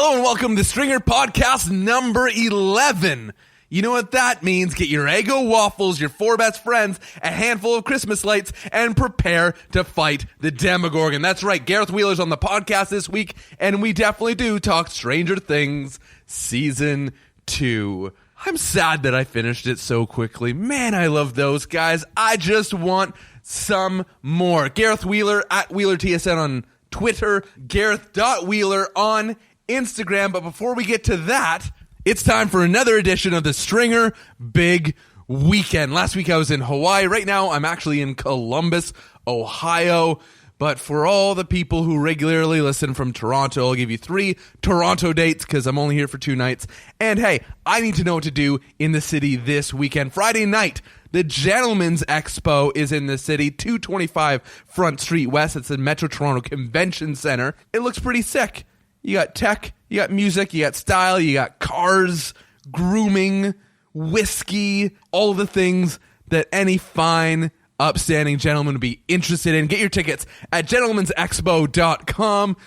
Hello and welcome to Stringer Podcast number 11. You know what that means. Get your Eggo waffles, your four best friends, a handful of Christmas lights, and prepare to fight the Demogorgon. That's right, Gareth Wheeler's on the podcast this week, and we definitely do talk Stranger Things Season 2. I'm sad that I finished it so quickly. Man, I love those guys. I just want some more. Gareth Wheeler at WheelerTSN on Twitter, Gareth.Wheeler on Instagram. But before we get to that, it's time for another edition of the Stringer Big Weekend. Last week I was in Hawaii. Right now I'm actually in Columbus, Ohio. But for all the people who regularly listen from Toronto, I'll give you 3 Toronto dates because I'm only here for 2 nights. And hey, I need to know what to do in the city this weekend. Friday night, the Gentleman's Expo is in the city, 225 Front Street West. It's the Metro Toronto Convention Center. It looks pretty sick. You got tech, you got music, you got style, you got cars, grooming, whiskey, all the things that any fine, upstanding gentleman would be interested in. Get your tickets at gentlemansexpo.com.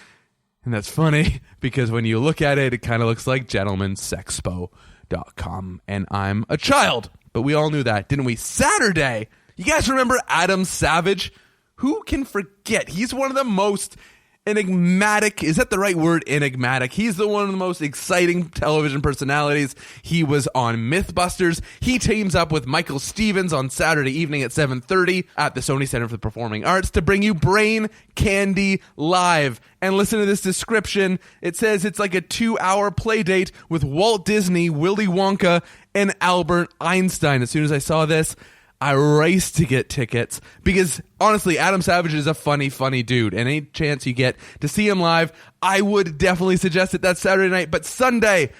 And that's funny because when you look at it, it kind of looks like gentlemansexpo.com. And I'm a child, but we all knew that, didn't we? Saturday, you guys remember Adam Savage? Who can forget? He's one of the most enigmatic, is that the right word, enigmatic? He's one of the most exciting television personalities. He was on Mythbusters. He teams up with Michael Stevens on Saturday evening at 7:30 at the Sony Center for the Performing Arts to bring you Brain Candy Live. And listen to this description. It says it's like a 2-hour play date with Walt Disney, Willy Wonka, and Albert Einstein. As soon as I saw this, I raced to get tickets because, honestly, Adam Savage is a funny dude. And any chance you get to see him live, I would definitely suggest it. That's Saturday night. But Sunday,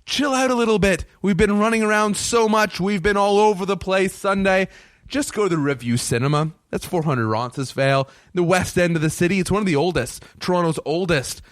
chill out a little bit. We've been running around so much. We've been all over the place. Sunday, just go to the Review Cinema. That's 400 Roncesvalles, the west end of the city. It's one of the oldest, Toronto's oldest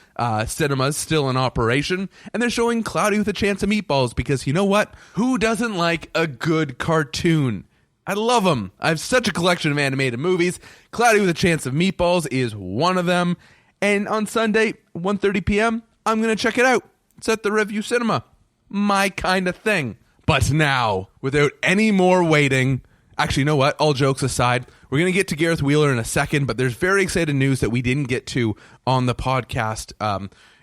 cinemas still in operation. And they're showing Cloudy with a Chance of Meatballs because, you know what? Who doesn't like a good cartoon? I love them. I have such a collection of animated movies. Cloudy with a Chance of Meatballs is one of them. And on Sunday, 1:30 p.m., I'm going to check it out. It's at the Review Cinema. My kind of thing. But now, without any more waiting, actually, you know what? All jokes aside, we're going to get to Gareth Wheeler in a second, but there's very exciting news that we didn't get to on the podcast.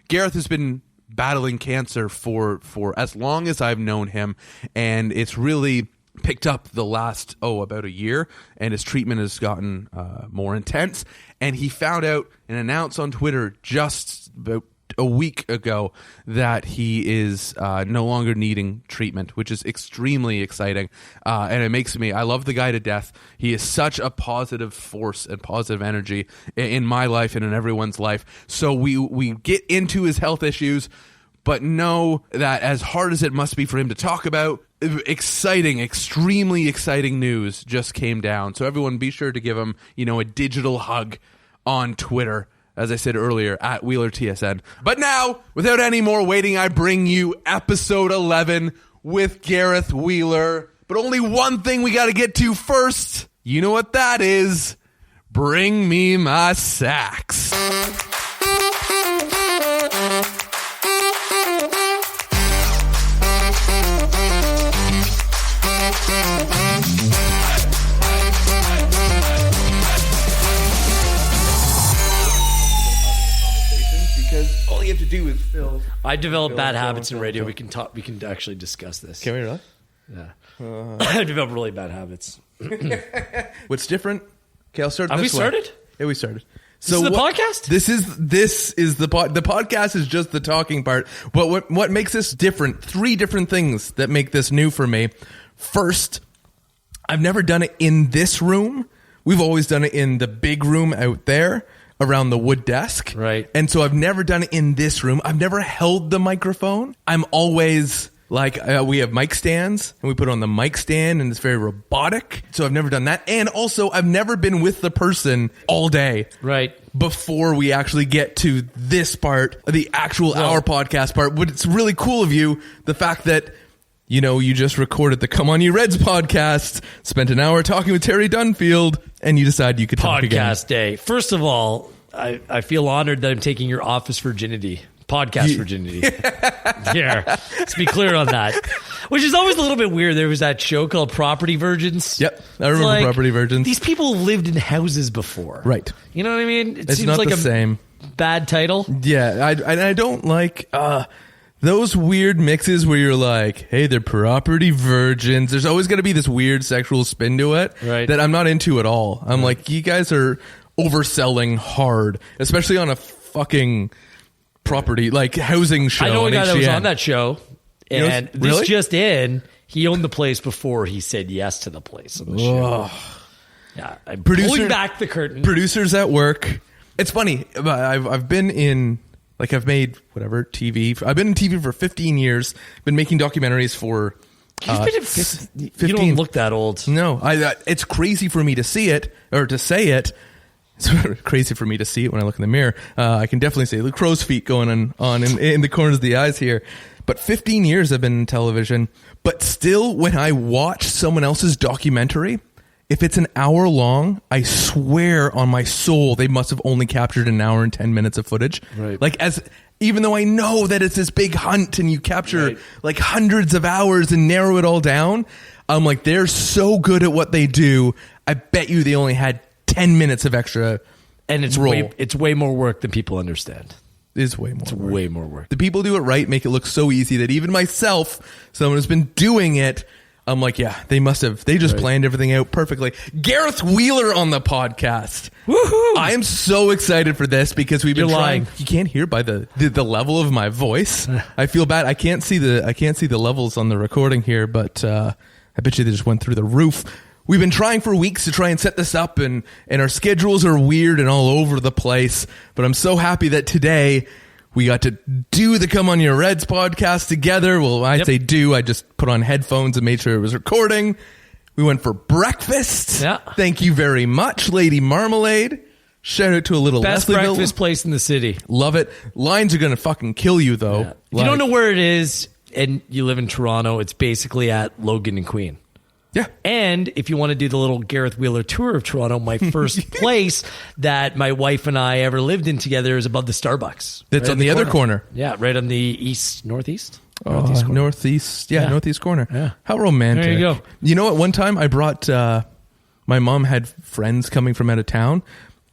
Gareth has been battling cancer for as long as I've known him, and it's really picked up the last, about a year, and his treatment has gotten more intense. And he found out and announced on Twitter just about a week ago that he is no longer needing treatment, which is extremely exciting. And it makes me, I love the guy to death. He is such a positive force and positive energy in my life and in everyone's life. So we get into his health issues, but know that as hard as it must be for him to talk about, exciting, extremely exciting news just came down. So everyone be sure to give him, a digital hug on Twitter, as I said earlier, at WheelerTSN. But now, without any more waiting, I bring you episode 11 with Gareth Wheeler. But only one thing we got to get to first. You know what that is. Bring me my sax. All you have to do is fill. I developed bad habits in radio. We can talk. We can actually discuss this. Can we really? Yeah. I developed really bad habits. What's different? Okay, I'll start. Have we started? Yeah, we started. So this is the podcast? This is the podcast is just the talking part. But what makes this different? 3 different things that make this new for me. First, I've never done it in this room. We've always done it in the big room out there around the wood desk. Right. And so I've never done it in this room. I've never held the microphone. I'm always like, we have mic stands and we put on the mic stand and it's very robotic. So I've never done that. And also I've never been with the person all day. Right. Before we actually get to this part, the actual our podcast part. But it's really cool of you, the fact that, you just recorded the Come On You Reds podcast, spent an hour talking with Terry Dunfield, and you decided you could talk again. Podcast day. First of all, I feel honored that I'm taking your office virginity Podcast virginity. Here, let's be clear on that. Which is always a little bit weird. There was that show called Property Virgins. Yep, I remember Property Virgins. These people lived in houses before. Right. You know what I mean? It it's seems not like the same. Bad title. Yeah, I don't like those weird mixes where you're like, hey, they're property virgins. There's always going to be this weird sexual spin to it that I'm not into at all. I'm like, you guys are overselling hard, especially on a fucking property like housing show. I know a guy HGN. that was on that show, and really? this just in, he owned the place before he said yes to the place on the show. Yeah, I'm pulling back the curtain. Producers at work. It's funny. I've been in, like, I've made whatever TV. I've been in TV for 15 years. Been making documentaries for. You've been in 15. You don't look that old. No, it's crazy for me to see it or to say it. It's crazy for me to see it when I look in the mirror. I can definitely see the crow's feet going on in the corners of the eyes here. But 15 years I've been in television. But still, when I watch someone else's documentary, if it's an hour long, I swear on my soul they must have only captured an hour and 10 minutes of footage. Right. Like, even though I know that it's this big hunt and you capture like hundreds of hours and narrow it all down, I'm like, they're so good at what they do. I bet you they only had 10 minutes of extra, and it's way more work than people understand. It's way more. It's way more work. The people do it right, make it look so easy that even myself, someone who's been doing it, I'm like, yeah, they just planned everything out perfectly. Gareth Wheeler on the podcast. Woohoo! I am so excited for this because we've been trying. Lying. You can't hear by the level of my voice. I feel bad. I can't see the levels on the recording here, but I bet you they just went through the roof. We've been trying for weeks to try and set this up, and our schedules are weird and all over the place. But I'm so happy that today we got to do the Come On Your Reds podcast together. Well, I just put on headphones and made sure it was recording. We went for breakfast. Yeah. Thank you very much, Lady Marmalade. Shout out to a little best Leslieville. Breakfast place in the city. Love it. Lines are going to fucking kill you, though. Yeah. If you don't know where it is and you live in Toronto, it's basically at Logan and Queen. Yeah. And if you want to do the little Gareth Wheeler tour of Toronto, my first place that my wife and I ever lived in together is above the Starbucks. That's on the other corner. Yeah, right on the northeast corner. Northeast corner. Yeah. How romantic. There you go. You know what? One time I brought, my mom had friends coming from out of town,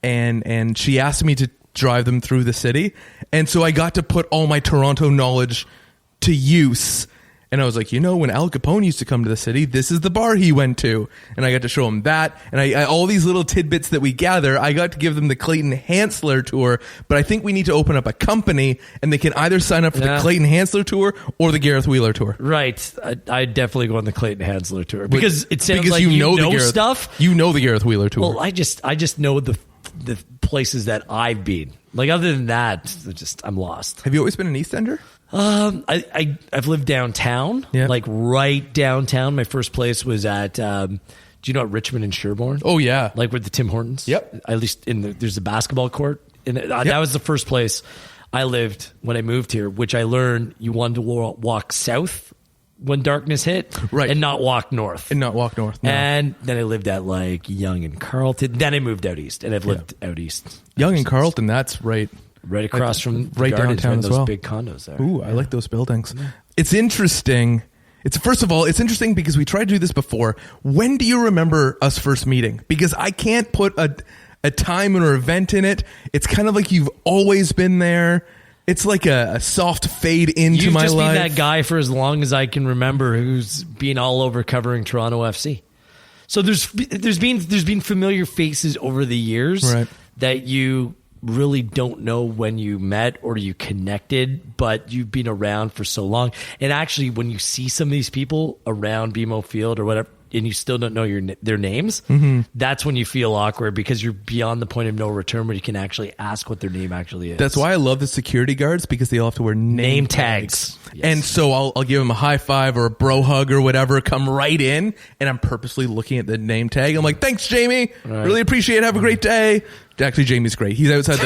and she asked me to drive them through the city. And so I got to put all my Toronto knowledge to use. And I was like, when Al Capone used to come to the city, this is the bar he went to. And I got to show him that. And I all these little tidbits that we gather, I got to give them the Clayton Hansler tour. But I think we need to open up a company, and they can either sign up for the Clayton Hansler tour or the Gareth Wheeler tour. Right. I'd definitely go on the Clayton Hansler tour. Because it sounds like you know stuff. You know the Gareth Wheeler tour. Well, I just know the places that I've been. Like, other than that, I'm lost. Have you always been an East Ender? I've lived downtown, like right downtown. My first place was at, do you know, at Richmond and Sherbourne? Oh yeah, like with the Tim Hortons. Yep. At least there's a basketball court, and that was the first place I lived when I moved here. Which I learned you wanted to walk south when darkness hit, right, and not walk north. No. And then I lived at like Yonge and Carlton. Then I moved out east, and I've lived out east. Yonge and Carlton, that's right. Right across from right downtown as well. Those big condos there. Ooh, I like those buildings. It's interesting. First of all, it's interesting because we tried to do this before. When do you remember us first meeting? Because I can't put a time or event in it. It's kind of like you've always been there. It's like a soft fade into my life. You've just been that guy for as long as I can remember, who's been all over covering Toronto FC. So there's been familiar faces over the years that you really don't know when you met or you connected, but you've been around for so long. And actually, when you see some of these people around BMO Field or whatever, and you still don't know their names, that's when you feel awkward, because you're beyond the point of no return where you can actually ask what their name actually is. That's why I love the security guards, because they all have to wear name tags. Yes. And so I'll give them a high five or a bro hug or whatever, come right in, and I'm purposely looking at the name tag. I'm like, thanks, Jamie. Really appreciate it. Have a great day. Actually, Jamie's great. He's outside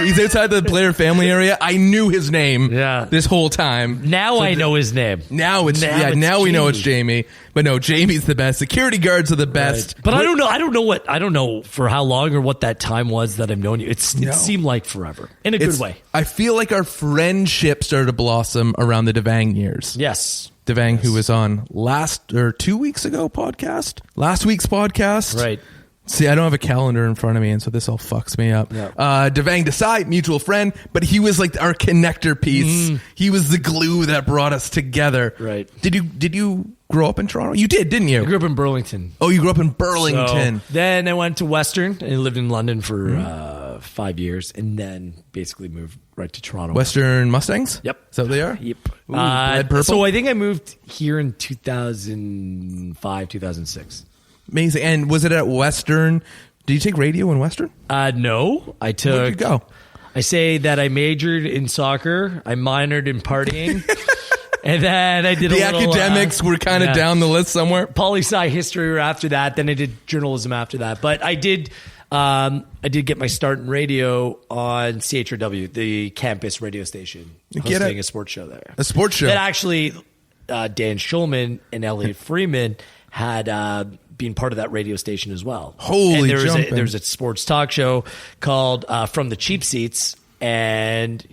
he's outside the player family area. I knew his name this whole time. Now I know his name. Now we know it's Jamie. But no, Jamie's the best. Security guards are the best. Right. But I don't know for how long or what that time was that I've known you. It seemed like forever in a good way. I feel like our friendship started to blossom around the Devang years. Yes. Devang, who was on 2 weeks ago last week's podcast. Right. See, I don't have a calendar in front of me, and so this all fucks me up. Yeah. Devang Desai, mutual friend, but he was like our connector piece. He was the glue that brought us together. Right. Did you grow up in Toronto? You did, didn't you? I grew up in Burlington. Oh, you grew up in Burlington. So, then I went to Western and lived in London for 5 years, and then basically moved right to Toronto. Western Mustangs? Yep. Is that what they are? Yep. Ooh, blood purple? So I think I moved here in 2005, 2006. Amazing. And was it at Western? Did you take radio in Western? No, I took. Where'd you go? I say that I majored in soccer. I minored in partying. And then I did the academics were kind of down the list somewhere. Poli-sci history were after that. Then I did journalism after that. But I did get my start in radio on CHRW, the campus radio station, hosting a sports show there. A sports show. That actually, Dan Schulman and Elliot Freeman had been part of that radio station as well. Holy jumping. There's a sports talk show called From the Cheap Seats. And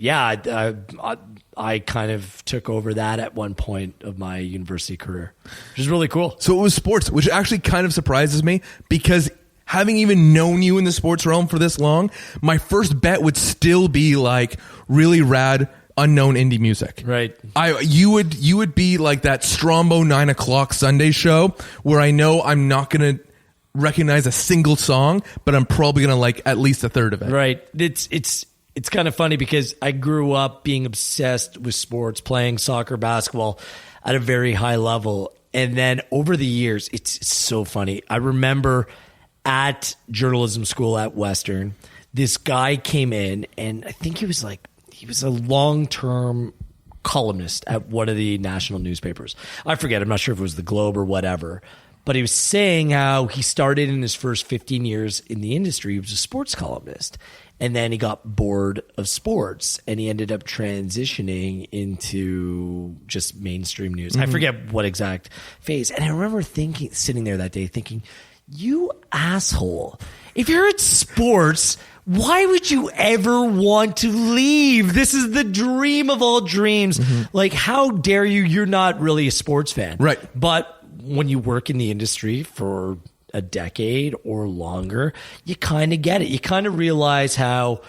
I kind of took over that at one point of my university career, which is really cool. So it was sports, which actually kind of surprises me because having even known you in the sports realm for this long, my first bet would still be like really rad unknown indie music. Right. You would be like that Strombo 9:00 Sunday show where I know I'm not going to recognize a single song, but I'm probably going to like at least a third of it. Right. It's kind of funny because I grew up being obsessed with sports, playing soccer, basketball at a very high level. And then over the years, it's so funny. I remember at journalism school at Western, this guy came in and I think he was a long-term columnist at one of the national newspapers. I forget. I'm not sure if it was the Globe or whatever. But he was saying how he started in his first 15 years in the industry. He was a sports columnist. And then he got bored of sports and he ended up transitioning into just mainstream news. I forget what exact phase. And I remember sitting there that day thinking, you asshole, if you're at sports, why would you ever want to leave? This is the dream of all dreams. Like, how dare you? You're not really a sports fan. Right. But when you work in the industry for a decade or longer, you kind of get it. You kind of realize how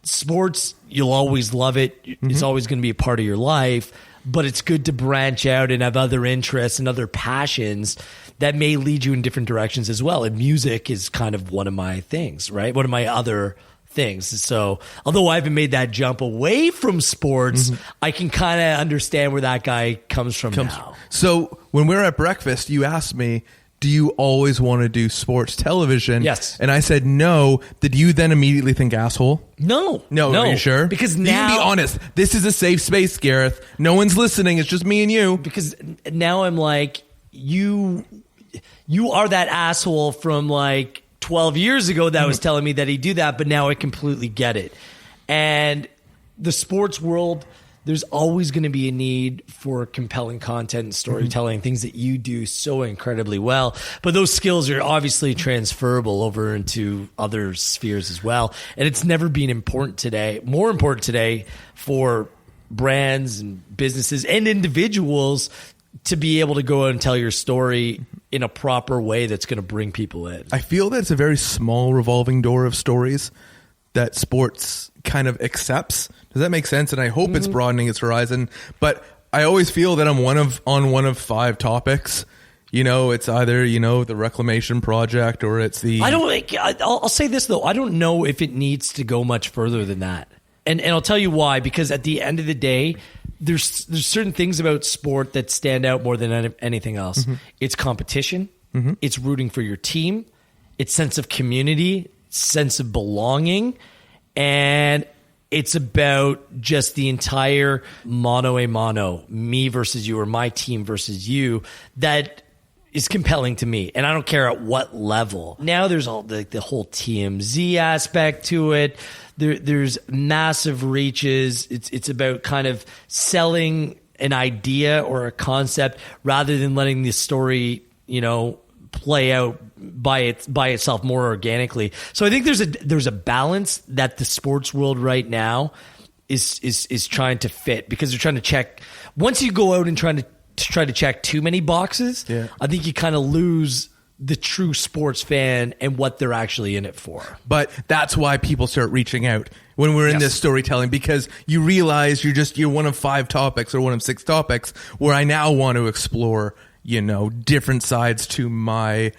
sports, you'll always love it. It's always going to be a part of your life, but it's good to branch out and have other interests and other passions that may lead you in different directions as well. And music is kind of one of my things, right? One of my other things. So although I haven't made that jump away from sports, I can kind of understand where that guy comes from now. So when we were at breakfast, you asked me, do you always want to do sports television? Yes. And I said no. Did you then immediately think asshole? No. Are you sure? Because now... You can be honest. This is a safe space, Gareth. No one's listening. It's just me and you. Because now I'm like, you are that asshole from like 12 years ago that was telling me that he'd do that, but now I completely get it. And the sports world... There's always going to be a need for compelling content and storytelling, things that you do so incredibly well. But those skills are obviously transferable over into other spheres as well. And it's never been more important today for brands and businesses and individuals to be able to go out and tell your story in a proper way that's going to bring people in. I feel that it's a very small revolving door of stories that sports kind of accepts. Does that make sense? And I hope it's broadening its horizon. But I always feel that I'm on one of 5 topics. You know, it's either, the reclamation project or it's the... I'll say this, though. I don't know if it needs to go much further than that. And I'll tell you why. Because at the end of the day, there's certain things about sport that stand out more than anything else. It's competition. It's rooting for your team. It's sense of community, sense of belonging. And it's about just the entire mano a mano, me versus you or my team versus you, that is compelling to me, and I don't care at what level. Now there's all the whole TMZ aspect to it. There's massive reaches. It's about kind of selling an idea or a concept rather than letting the story, play out by itself more organically. So I think there's a balance that the sports world right now is trying to fit, because they're trying to check. Once you go out and try to check too many boxes, I think you kind of lose the true sports fan and what they're actually in it for. But that's why people start reaching out when we're in this storytelling, because you realize you're one of 5 topics or one of 6 topics where I now want to explore, different sides to my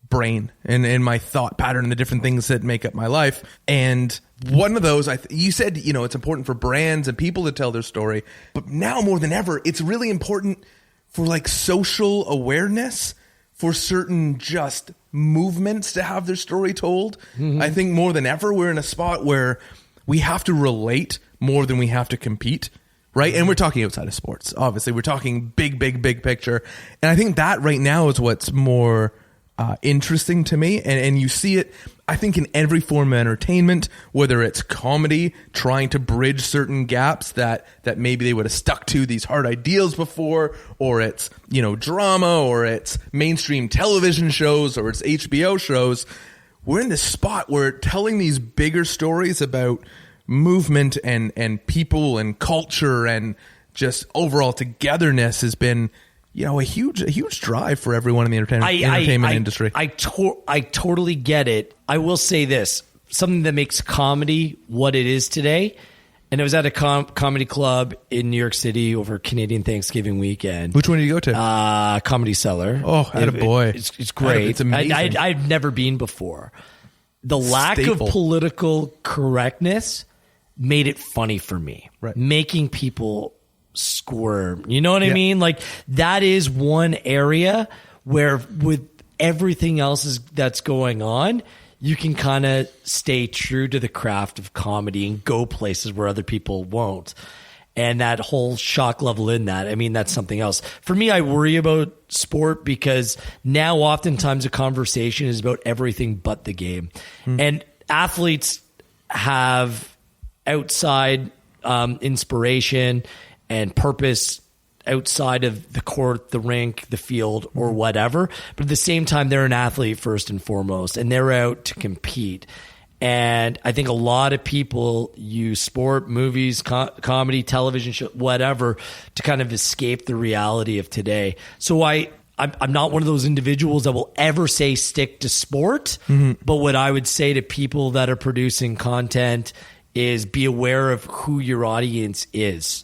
brain and my thought pattern and the different things that make up my life. And one of those, you said, it's important for brands and people to tell their story, but now more than ever, it's really important for like social awareness, for certain just movements to have their story told. Mm-hmm. I think more than ever, we're in a spot where we have to relate more than we have to compete, right? And we're talking outside of sports. Obviously, we're talking big picture. And I think that right now is what's more interesting to me. And you see it, I think, in every form of entertainment, whether it's comedy, trying to bridge certain gaps that maybe they would have stuck to these hard ideals before, or it's, drama, or it's mainstream television shows, or it's HBO shows. We're in this spot where telling these bigger stories about movement and people and culture and just overall togetherness has been, a huge drive for everyone in the entertainment industry. I totally get it. I will say this, something that makes comedy what it is today, and it was at a comedy club in New York City over Canadian Thanksgiving weekend. Which one did you go to? Comedy Cellar. Oh, attaboy. It's great. It's amazing. I've never been before. The lack of political correctness made it funny for me. Right. Making people squirm. You know what I mean? Like, that is one area where with everything else that's going on, you can kind of stay true to the craft of comedy and go places where other people won't. And that whole shock level in that, I mean, that's something else. For me, I worry about sport because now oftentimes a conversation is about everything but the game. And athletes have outside inspiration and purpose outside of the court, the rink, the field, or whatever. But at the same time, they're an athlete first and foremost, and they're out to compete. And I think a lot of people use sport, movies, comedy, television show, whatever, to kind of escape the reality of today. So I'm not one of those individuals that will ever say stick to sport. But what I would say to people that are producing content is be aware of who your audience is.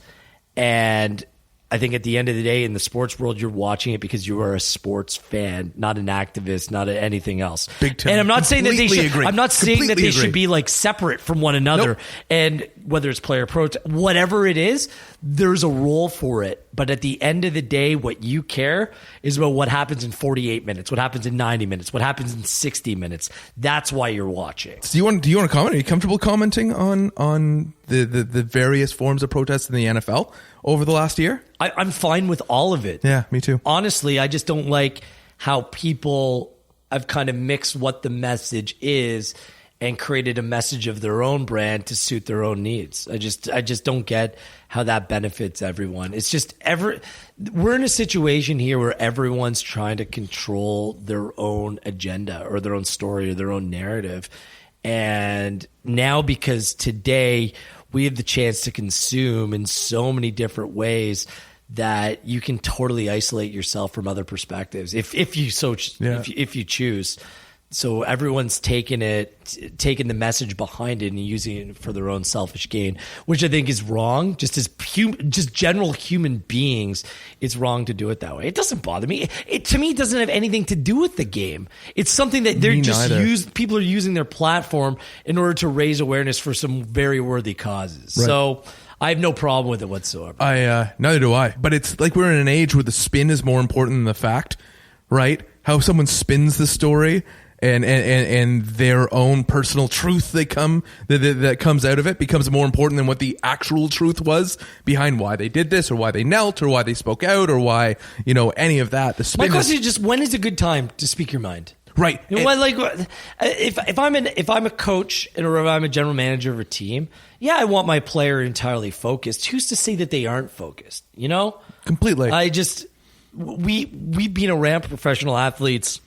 And I think at the end of the day, in the sports world, you're watching it because you are a sports fan, not an activist, not anything else. Big time. And I'm not saying that they should. Agree. I'm not saying that they agree. should be like separate from one another. Nope. And whether it's player protest, whatever it is, there's a role for it. But at the end of the day, what you care is about what happens in 48 minutes, what happens in 90 minutes, what happens in 60 minutes. That's why you're watching. So do you want to comment? Are you comfortable commenting on the various forms of protest in the NFL over the last year? I'm fine with all of it. Yeah, me too. Honestly, I just don't like how people have kind of mixed what the message is and created a message of their own brand to suit their own needs. I just don't get how that benefits everyone. It's just we're in a situation here where everyone's trying to control their own agenda or their own story or their own narrative. And now, because today we have the chance to consume in so many different ways that you can totally isolate yourself from other perspectives if you choose. So everyone's taking the message behind it and using it for their own selfish gain, which I think is wrong. Just as just general human beings, it's wrong to do it that way. It doesn't bother me. To me, it doesn't have anything to do with the game. It's something that people are using their platform in order to raise awareness for some very worthy causes. Right. So I have no problem with it whatsoever. Neither do I. But it's like we're in an age where the spin is more important than the fact, right? How someone spins the story. and their own personal truth that comes out of it becomes more important than what the actual truth was behind why they did this or why they knelt or why they spoke out or why, any of that. My question is just, when is a good time to speak your mind? Right. If I'm a coach or if I'm a general manager of a team, I want my player entirely focused. Who's to say that they aren't focused? Completely. We've been around professional athletes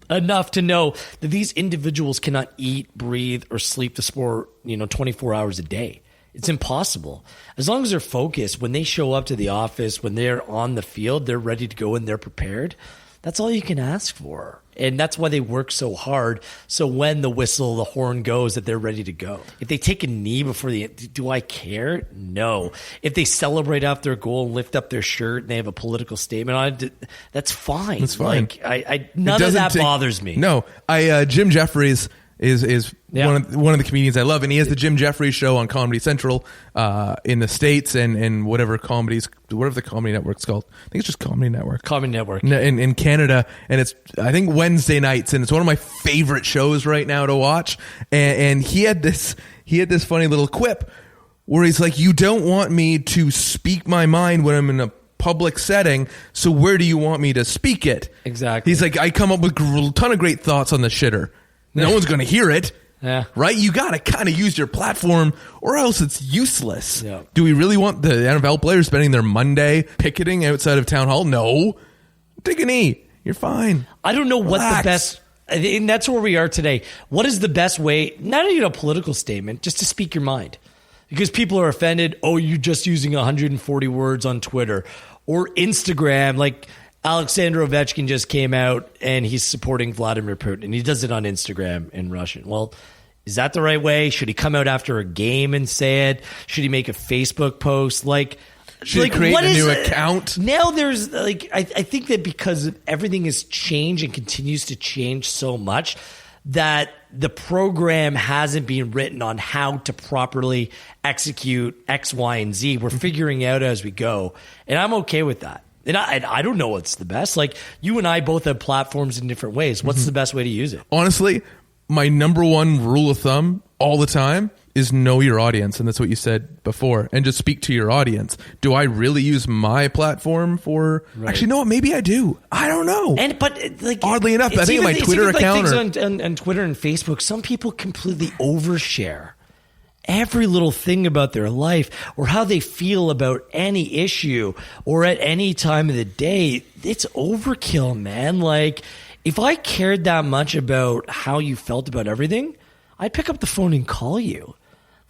enough to know that these individuals cannot eat, breathe, or sleep the sport, 24 hours a day. It's impossible. As long as they're focused, when they show up to the office, when they're on the field, they're ready to go and they're prepared. That's all you can ask for. And that's why they work so hard. So when the horn goes, that they're ready to go. If they take a knee before do I care? No. If they celebrate after a goal and lift up their shirt and they have a political statement on it, that's fine. That's fine. None of that bothers me. No. Jim Jeffries is one of the comedians I love, and he has the Jim Jeffries show on Comedy Central in the States and whatever the comedy network's called. I think it's just Comedy Network. Comedy Network. In Canada, and it's, I think, Wednesday nights, and it's one of my favorite shows right now to watch. And he had this funny little quip where he's like, "You don't want me to speak my mind when I'm in a public setting, so where do you want me to speak it?" Exactly. He's like, "I come up with a ton of great thoughts on the shitter. No one's going to hear it." Yeah. Right? You got to kind of use your platform or else it's useless. Yeah. Do we really want the NFL players spending their Monday picketing outside of town hall? No. Take a knee. You're fine. I don't know Relax. what the best, and that's where we are today. What is the best way, not even a political statement, just to speak your mind? Because people are offended. Oh, you're just using 140 words on Twitter or Instagram. Like, Alexander Ovechkin just came out and he's supporting Vladimir Putin, and he does it on Instagram in Russian. Well, is that the right way? Should he come out after a game and say it? Should he make a Facebook post? Should he create a new account? Now there's I think that because everything has changed and continues to change so much, that the program hasn't been written on how to properly execute X, Y, and Z. We're figuring out as we go, and I'm okay with that. And I don't know what's the best. Like, you and I both have platforms in different ways. What's the best way to use it? Honestly, my number one rule of thumb all the time is know your audience. And that's what you said before. And just speak to your audience. Do I really use my platform for... Right. Actually, no, maybe I do. I don't know. But oddly enough, I think my Twitter account... on Twitter and Facebook, some people completely overshare every little thing about their life or how they feel about any issue or at any time of the day. It's overkill, man. Like, if I cared that much about how you felt about everything, I'd pick up the phone and call you.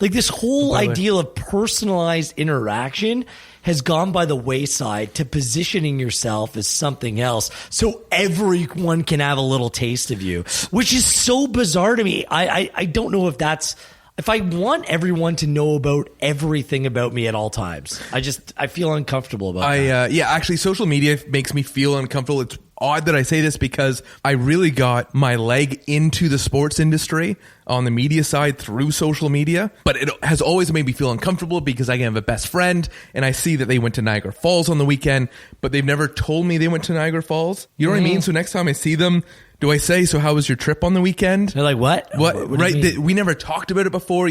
Like, this whole idea of personalized interaction has gone by the wayside to positioning yourself as something else so everyone can have a little taste of you, which is so bizarre to me. I don't know if I want everyone to know about everything about me at all times. I feel uncomfortable about that. Actually, social media makes me feel uncomfortable. It's odd that I say this because I really got my leg into the sports industry on the media side through social media, but it has always made me feel uncomfortable because I have a best friend and I see that they went to Niagara Falls on the weekend, but they've never told me they went to Niagara Falls. You know what I mean? So next time I see them, do I say, "So how was your trip on the weekend?" They're like, what? What right? We never talked about it before.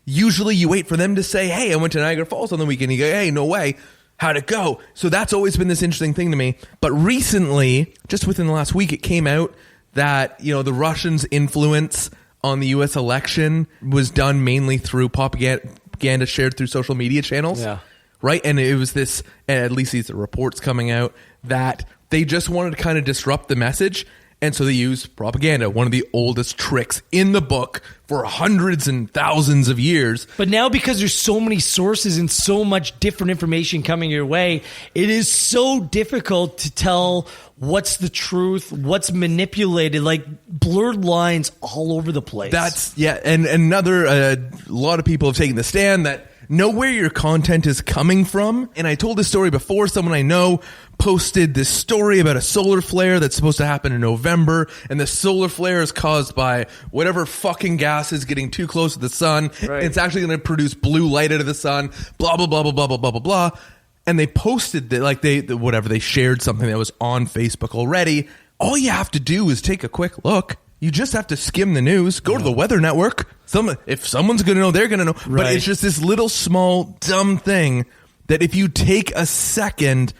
Usually you wait for them to say, "Hey, I went to Niagara Falls on the weekend." You go, "Hey, no way. How'd it go?" So that's always been this interesting thing to me. But recently, just within the last week, it came out that, the Russians' influence on the U.S. election was done mainly through propaganda shared through social media channels. Yeah. Right? And it was this, at least these reports coming out, that they just wanted to kind of disrupt the message. And so they use propaganda, one of the oldest tricks in the book for hundreds and thousands of years. But now, because there's so many sources and so much different information coming your way, it is so difficult to tell what's the truth, what's manipulated, like blurred lines all over the place. And another, a lot of people have taken the stand that know where your content is coming from. And I told this story before. Someone I know posted this story about a solar flare that's supposed to happen in November, and the solar flare is caused by whatever fucking gas is getting too close to the sun. Right. It's actually going to produce blue light out of the sun, blah, blah, blah, blah, blah, blah, blah, blah, blah. And they posted that, they shared something that was on Facebook already. All you have to do is take a quick look. You just have to skim the news. Go to the Weather Network. If someone's going to know, they're going to know. Right. But it's just this little small dumb thing that if you take a second,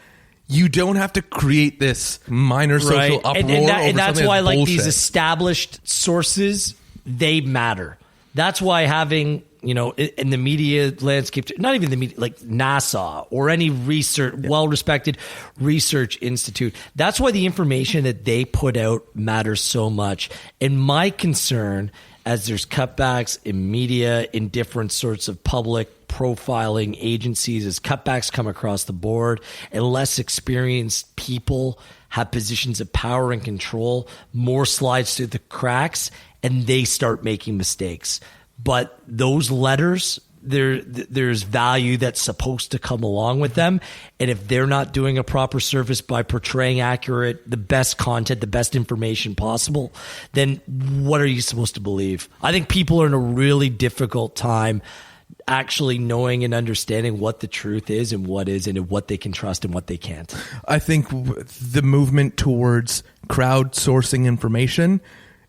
you don't have to create this minor social uproar and that's why bullshit. Like these established sources, they matter. That's why having, in the media landscape, not even the media, like NASA or any well-respected research institute, that's why the information that they put out matters so much. And my concern, as there's cutbacks in media, in different sorts of public profiling agencies, as cutbacks come across the board and less experienced people have positions of power and control, more slides through the cracks and they start making mistakes. But those letters, there's value that's supposed to come along with them. And if they're not doing a proper service by portraying the best content, the best information possible, then what are you supposed to believe? I think people are in a really difficult time actually knowing and understanding what the truth is and what isn't, and what they can trust and what they can't. I think the movement towards crowdsourcing information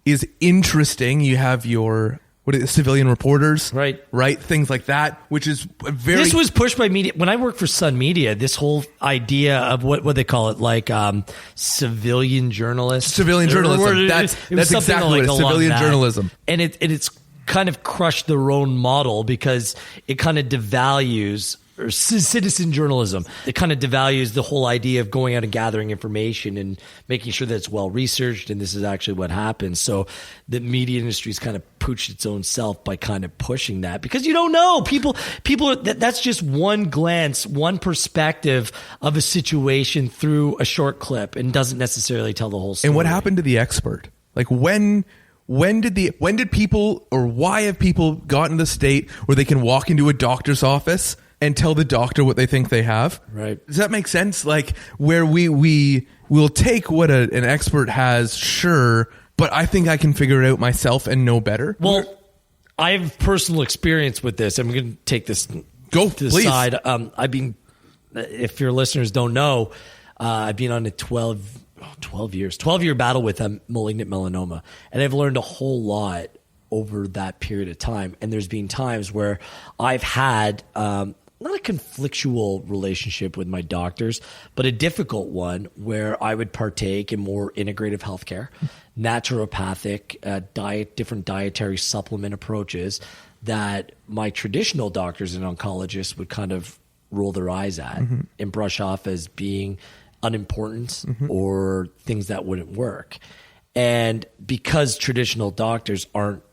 is interesting. You have your civilian reporters, right? Things like that, which is very. This was pushed by media. When I worked for Sun Media, this whole idea of what they call it, like civilian journalists. Civilian journalism. That's exactly what it is. Civilian journalism, and it's kind of crushed their own model because it kind of devalues or citizen journalism. It kind of devalues the whole idea of going out and gathering information and making sure that it's well researched and this is actually what happens. So the media industry's kind of pooched its own self by kind of pushing that, because you don't know. People that's just one glance, one perspective of a situation through a short clip and doesn't necessarily tell the whole story. And what happened to the expert? Like when did people, or why have people gotten to the state where they can walk into a doctor's office and tell the doctor what they think they have? Right. Does that make sense? Like where we will take what an expert has, sure, but I think I can figure it out myself and know better. Well, I have personal experience with this. I'm going to take this to the side. I've been, if your listeners don't know, I've been on a 12-year battle with malignant melanoma, and I've learned a whole lot over that period of time. And there's been times where I've had not a conflictual relationship with my doctors, but a difficult one where I would partake in more integrative healthcare, naturopathic diet, different dietary supplement approaches that my traditional doctors and oncologists would kind of roll their eyes at and brush off as being unimportant or things that wouldn't work. And because traditional doctors aren't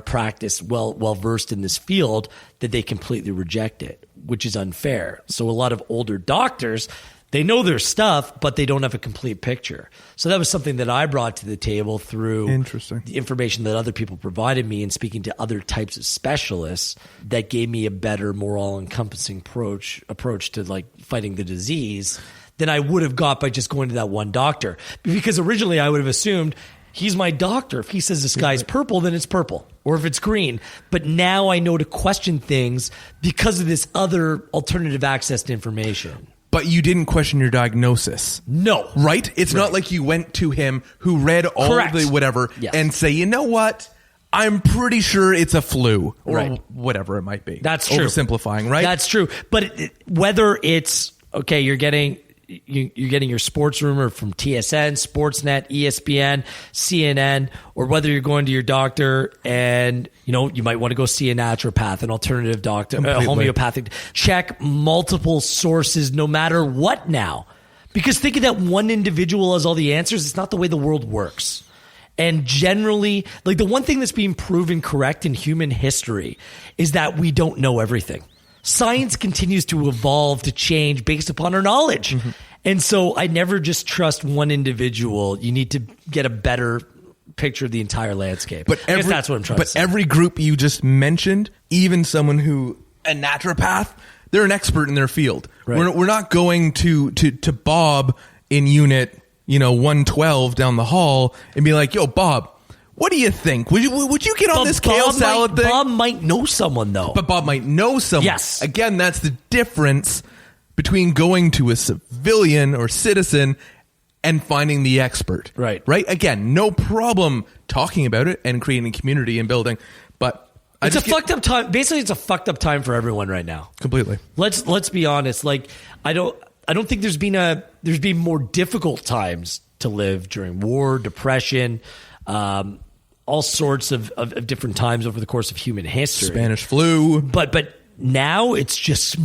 practiced, well versed in this field, that they completely reject it, which is unfair. So a lot of older doctors, they know their stuff, but they don't have a complete picture. So that was something that I brought to the table through the information that other people provided me and speaking to other types of specialists that gave me a better, more all-encompassing approach to like fighting the disease than I would have got by just going to that one doctor. Because originally I would have assumed he's my doctor. If he says the sky's purple, then it's purple. Or if it's green. But now I know to question things because of this other alternative access to information. But you didn't question your diagnosis. No. Right? It's not like you went to him who read all the whatever and say, you know what? I'm pretty sure it's a flu or whatever it might be. That's true. Oversimplifying, right? That's true. But whether it's, okay, you're getting your sports rumor from TSN, Sportsnet, ESPN, CNN, or whether you're going to your doctor and, you might want to go see a naturopath, an alternative doctor, a homeopathic. Check multiple sources no matter what now. Because thinking that one individual has all the answers, it's not the way the world works. And generally, like the one thing that's being proven correct in human history is that we don't know everything. Science continues to evolve, to change based upon our knowledge. And so I never just trust one individual. You need to get a better picture of the entire landscape. But I guess that's what I'm trying to say. But every group you just mentioned, even someone a naturopath, they're an expert in their field. Right. We're not going to Bob in unit 112 down the hall and be like, yo, Bob, what do you think? Would you get on this kale salad thing? Bob might know someone, though. But Bob might know someone. Yes. Again, that's the difference between going to a civilian or citizen and finding the expert. Right. Again, no problem talking about it and creating a community and building, but it's a fucked up time. Basically, it's a fucked up time for everyone right now. Completely. Let's be honest. Like, I don't think there's been more difficult times to live during war, depression, all sorts of different times over the course of human history. Spanish flu. But now it's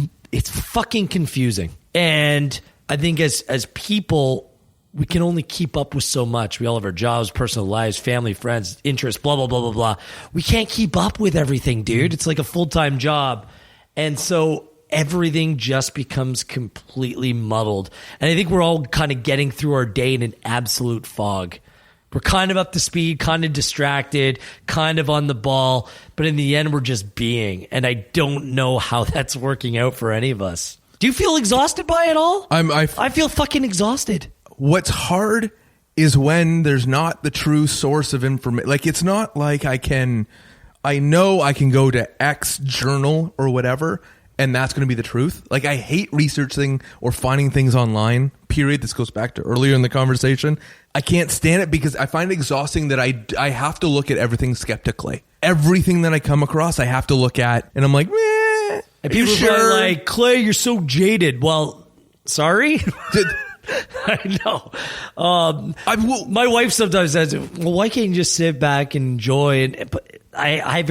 fucking confusing. And I think as people, we can only keep up with so much. We all have our jobs, personal lives, family, friends, interests, blah, blah, blah, blah, blah. We can't keep up with everything, dude. It's like a full-time job. And so everything just becomes completely muddled. And I think we're all kind of getting through our day in an absolute fog. We're kind of up to speed, kind of distracted, kind of on the ball. But in the end, we're just being. And I don't know how that's working out for any of us. Do you feel exhausted by it all? I feel fucking exhausted. What's hard is when there's not the true source of information. Like, it's not like I know I can go to X journal or whatever, and that's going to be the truth. Like, I hate researching or finding things online, period. This goes back to earlier in the conversation. I can't stand it because I find it exhausting that I have to look at everything skeptically. Everything that I come across, I have to look at, and I'm like, meh. And people are like, Clay, you're so jaded. Well, sorry? I know. My wife sometimes says, well, why can't you just sit back and enjoy? But I have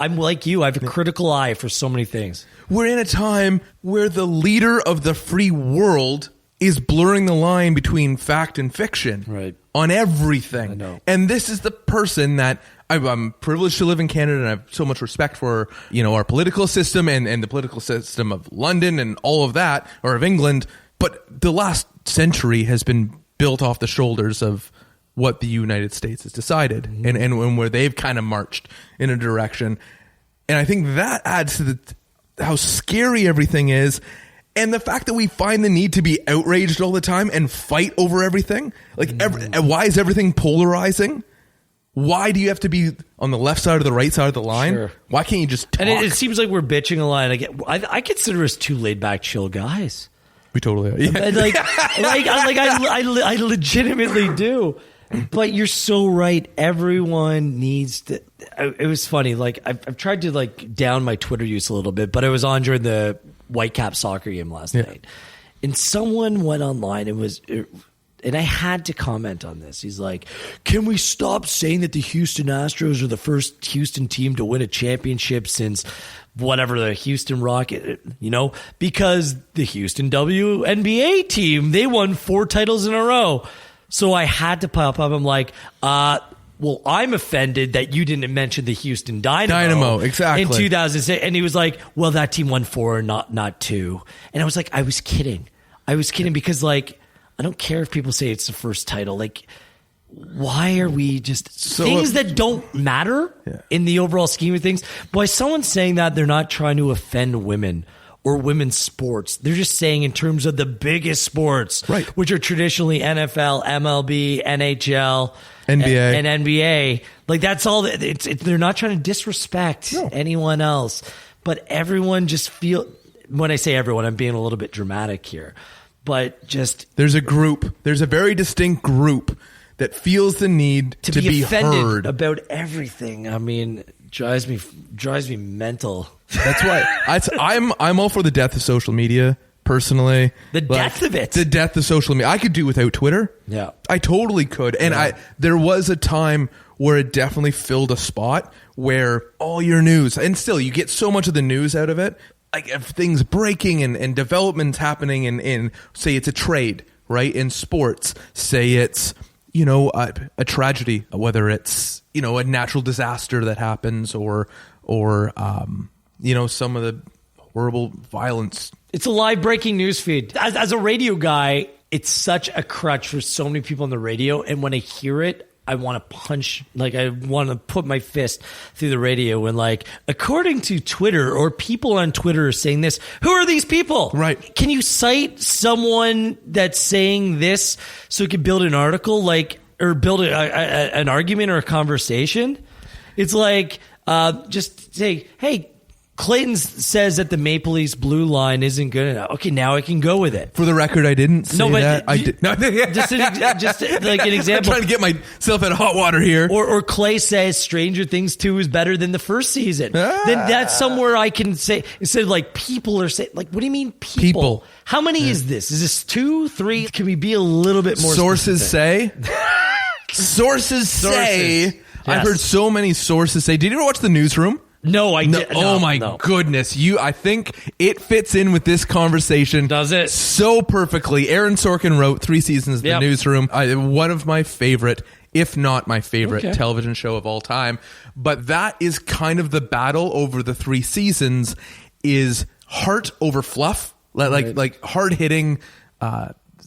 I'm like you, I have a critical eye for so many things. We're in a time where the leader of the free world is blurring the line between fact and fiction on everything. I know. And this is the person that I'm privileged to live in Canada, and I have so much respect for, our political system and the political system of London and all of that, or of England. But the last century has been built off the shoulders of what the United States has decided, and where they've kind of marched in a direction. And I think that adds to how scary everything is. And the fact that we find the need to be outraged all the time and fight over everything. Like, why is everything polarizing? Why do you have to be on the left side or the right side of the line? Sure. Why can't you just talk? And it seems like we're bitching a lot. I consider us two laid back, chill guys. We totally are. Yeah. I legitimately do. But you're so right. Everyone needs to. It was funny. Like, I've tried to down my Twitter use a little bit, but I was on during the Whitecap soccer game last night, and someone went online and I had to comment on this. He's like, can we stop saying that the Houston Astros are the first Houston team to win a championship since whatever, the Houston Rocket, because the Houston WNBA team, they won 4 titles in a row. So I had to pop up. I'm like, well, I'm offended that you didn't mention the Houston Dynamo exactly. in 2006. And he was like, well, that team won 4, not 2. And I was like, I was kidding because I don't care if people say it's the first title. Like, why are we just things that don't matter in the overall scheme of things? By someone saying that, they're not trying to offend women or women's sports. They're just saying in terms of the biggest sports, which are traditionally NFL, MLB, NHL, NBA, and NBA. Like, that's all. They're not trying to disrespect anyone else, but everyone just when I say everyone, I'm being a little bit dramatic here. But just there's a very distinct group that feels the need to be offended heard about everything. I mean, drives me mental. That's why I'm all for the death of social media personally. The death of it. The death of social media. I could do without Twitter. Yeah, I totally could. And there was a time where it definitely filled a spot where all your news, and still you get so much of the news out of it. Like, if things breaking and developments happening in say it's a trade, right? In sports, say it's, a tragedy, whether it's, a natural disaster that happens or some of the horrible violence. It's a live breaking news feed. As a radio guy, it's such a crutch for so many people on the radio. And when I hear it, I want to punch, I want to put my fist through the radio and according to Twitter, or people on Twitter are saying this. Who are these people? Right. Can you cite someone that's saying this so we can build an article, or build an argument or a conversation? It's just say, hey, Clayton says that the Maple Leafs blue line isn't good enough. Okay, now I can go with it. For the record, I didn't say that. I did. No. just like an example. I'm trying to get myself out of hot water here. Or Clay says Stranger Things 2 is better than the first season. Then that's somewhere I can say, instead of like people are saying, like, what do you mean people? How many is this? Is this 2, 3? Can we be a little bit more Sources specific? say. Sources say. Yes. I've heard so many sources say. Did you ever watch The Newsroom? No, I didn't. Oh my goodness. I think it fits in with this conversation. Does it? So perfectly. Aaron Sorkin wrote 3 seasons of The Newsroom. One of my favorite, if not my favorite, television show of all time. But that is kind of the battle over the 3 seasons is heart over fluff. Like hard-hitting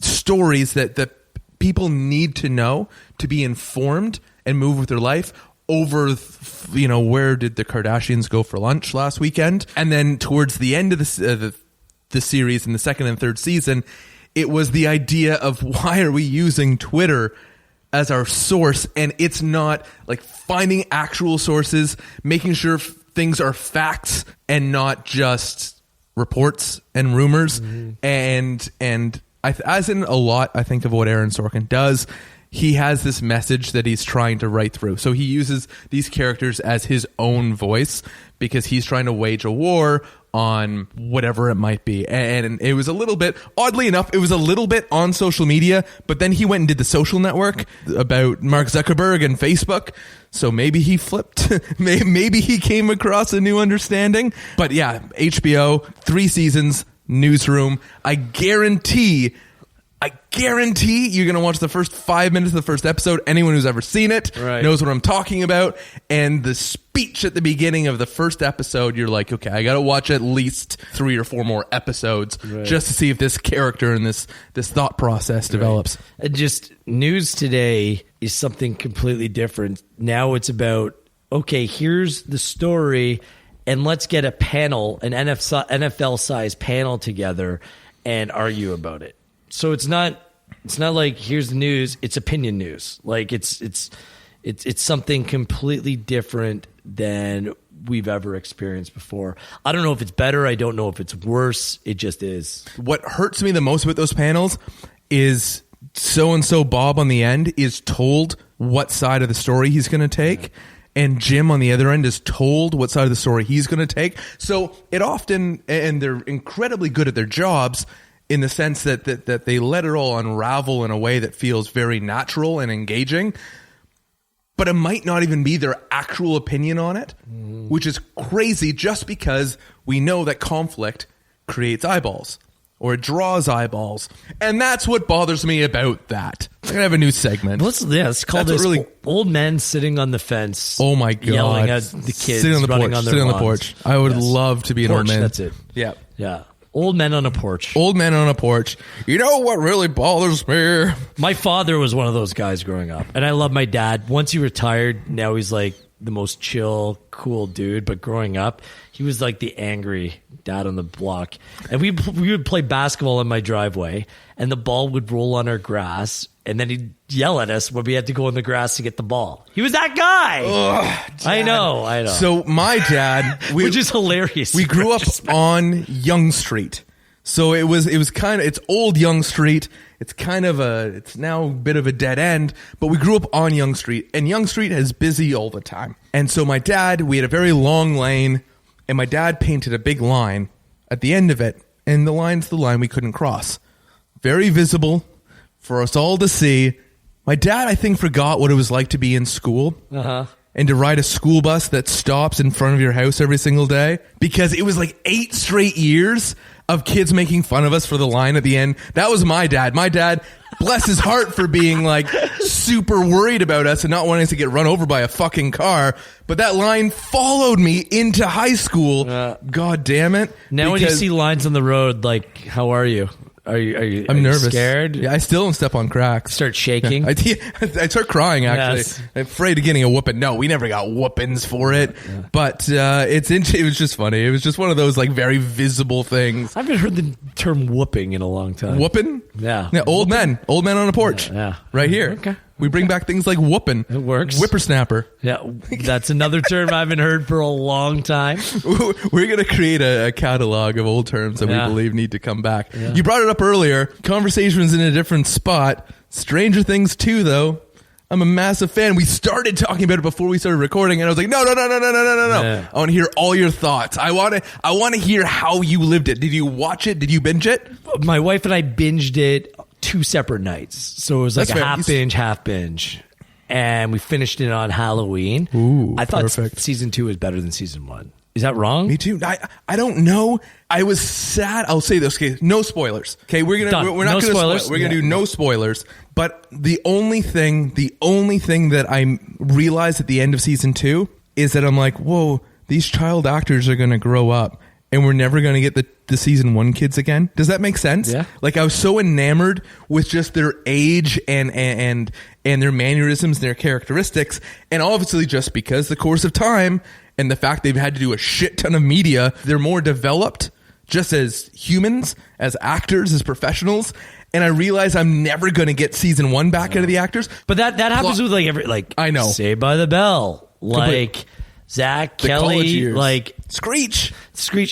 stories that people need to know to be informed and move with their life over, where did the Kardashians go for lunch last weekend? And then towards the end of the series in the second and third season, it was the idea of why are we using Twitter as our source? And it's not like finding actual sources, making sure things are facts and not just reports and rumors. And as in a lot, I think of what Aaron Sorkin does, he has this message that he's trying to write through. So he uses these characters as his own voice because he's trying to wage a war on whatever it might be. And it was a little bit, oddly enough, it was a little bit on social media, but then he went and did The Social Network about Mark Zuckerberg and Facebook. So maybe he flipped. Maybe he came across a new understanding. But yeah, HBO, 3 seasons, Newsroom. I guarantee you're going to watch the first 5 minutes of the first episode. Anyone who's ever seen it knows what I'm talking about. And the speech at the beginning of the first episode, you're like, okay, I got to watch at least 3 or 4 more episodes just to see if this character and this thought process develops. Just news today is something completely different. Now it's about, okay, here's the story, and let's get a panel, an NFL-sized panel together and argue about it. So it's not like here's the news, it's opinion news. Like it's something completely different than we've ever experienced before. I don't know if it's better, I don't know if it's worse, it just is. What hurts me the most with those panels is so and so Bob on the end is told what side of the story he's going to take. And Jim on the other end is told what side of the story he's going to take. So it often, and they're incredibly good at their jobs, in the sense that they let it all unravel in a way that feels very natural and engaging. But it might not even be their actual opinion on it, which is crazy just because we know that conflict creates eyeballs or it draws eyeballs. And that's what bothers me about that. We're going to have a new segment. It's called Old Men Sitting on the Fence. Oh my God. Yelling at the kids sitting on the running porch, on their sitting on the lawns. porch. I would love to be an porch, old man. That's it. Yeah. Yeah. Old men on a porch. Old men on a porch. You know what really bothers me? My father was one of those guys growing up. And I love my dad. Once he retired, now he's like the most chill, cool dude. But growing up, he was like the angry dad on the block. And we would play basketball in my driveway. And the ball would roll on our grass. And then he'd yell at us when we had to go in the grass to get the ball. He was that guy. Ugh, I know. So my dad, which is hilarious. We grew up on Yonge Street. So it was kind of, it's old Yonge Street. It's kind of it's now a bit of a dead end, but we grew up on Yonge Street, and Yonge Street is busy all the time. And so my dad, we had a very long lane, and my dad painted a big line at the end of it, and the line's the line we couldn't cross. Very visible for us all to see. My dad, I think, forgot what it was like to be in school. And to ride a school bus that stops in front of your house every single day, because it was like 8 straight years of kids making fun of us for the line at the end. That was my dad. My dad, bless his heart for being like super worried about us and not wanting us to get run over by a fucking car. But that line followed me into high school. God damn it. Now when you see lines on the road, like, how are you? I'm nervous. Scared? Yeah, I still don't step on cracks. Start shaking? Yeah, I start crying, actually. Yes. I'm afraid of getting a whooping. No, we never got whoopings for it. Yeah. But it was just funny. It was just one of those like very visible things. I haven't heard the term whooping in a long time. Whooping? Yeah. Old men on a porch. Yeah. Right here. Okay. We bring back things like whooping. It works. Whippersnapper. Yeah, that's another term I haven't heard for a long time. We're going to create a catalog of old terms that we believe need to come back. Yeah. You brought it up earlier. Conversation's in a different spot. Stranger Things 2, though. I'm a massive fan. We started talking about it before we started recording, and I was like, no. Yeah. I want to hear all your thoughts. I want to hear how you lived it. Did you watch it? Did you binge it? My wife and I binged it 2 separate nights. So it was like half binge. And we finished it on Halloween. Ooh, I thought perfect. season 2 is better than season 1. Is that wrong? Me too. I don't know. I was sad. I'll say this. Okay, no spoilers. Okay, we're not going to spoilers. We're going to do no spoilers. But the only thing that I realized at the end of season 2 is that I'm like, whoa, these child actors are going to grow up, and we're never going to get the season 1 kids again. Does that make sense? Yeah. Like, I was so enamored with just their age and their mannerisms, their characteristics, and obviously just because the course of time and the fact they've had to do a shit ton of media, they're more developed just as humans, as actors, as professionals. And I realize I'm never going to get season 1 back out of the actors. But that happens with I know. Saved by the Bell, like Zach, Kelly, like Screech,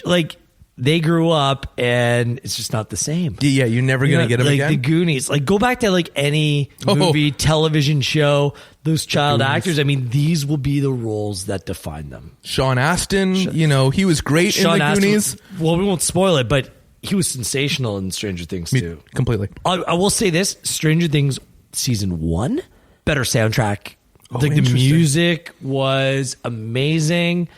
like they grew up and it's just not the same. Yeah, you're never going to get them again. Like the Goonies, like go back to like any movie, television show, those child actors. I mean, these will be the roles that define them. Sean Astin, he was great in the Goonies. Well, we won't spoil it, but he was sensational in Stranger Things too. Completely. I will say this: Stranger Things season 1, better soundtrack. Like the music was amazing.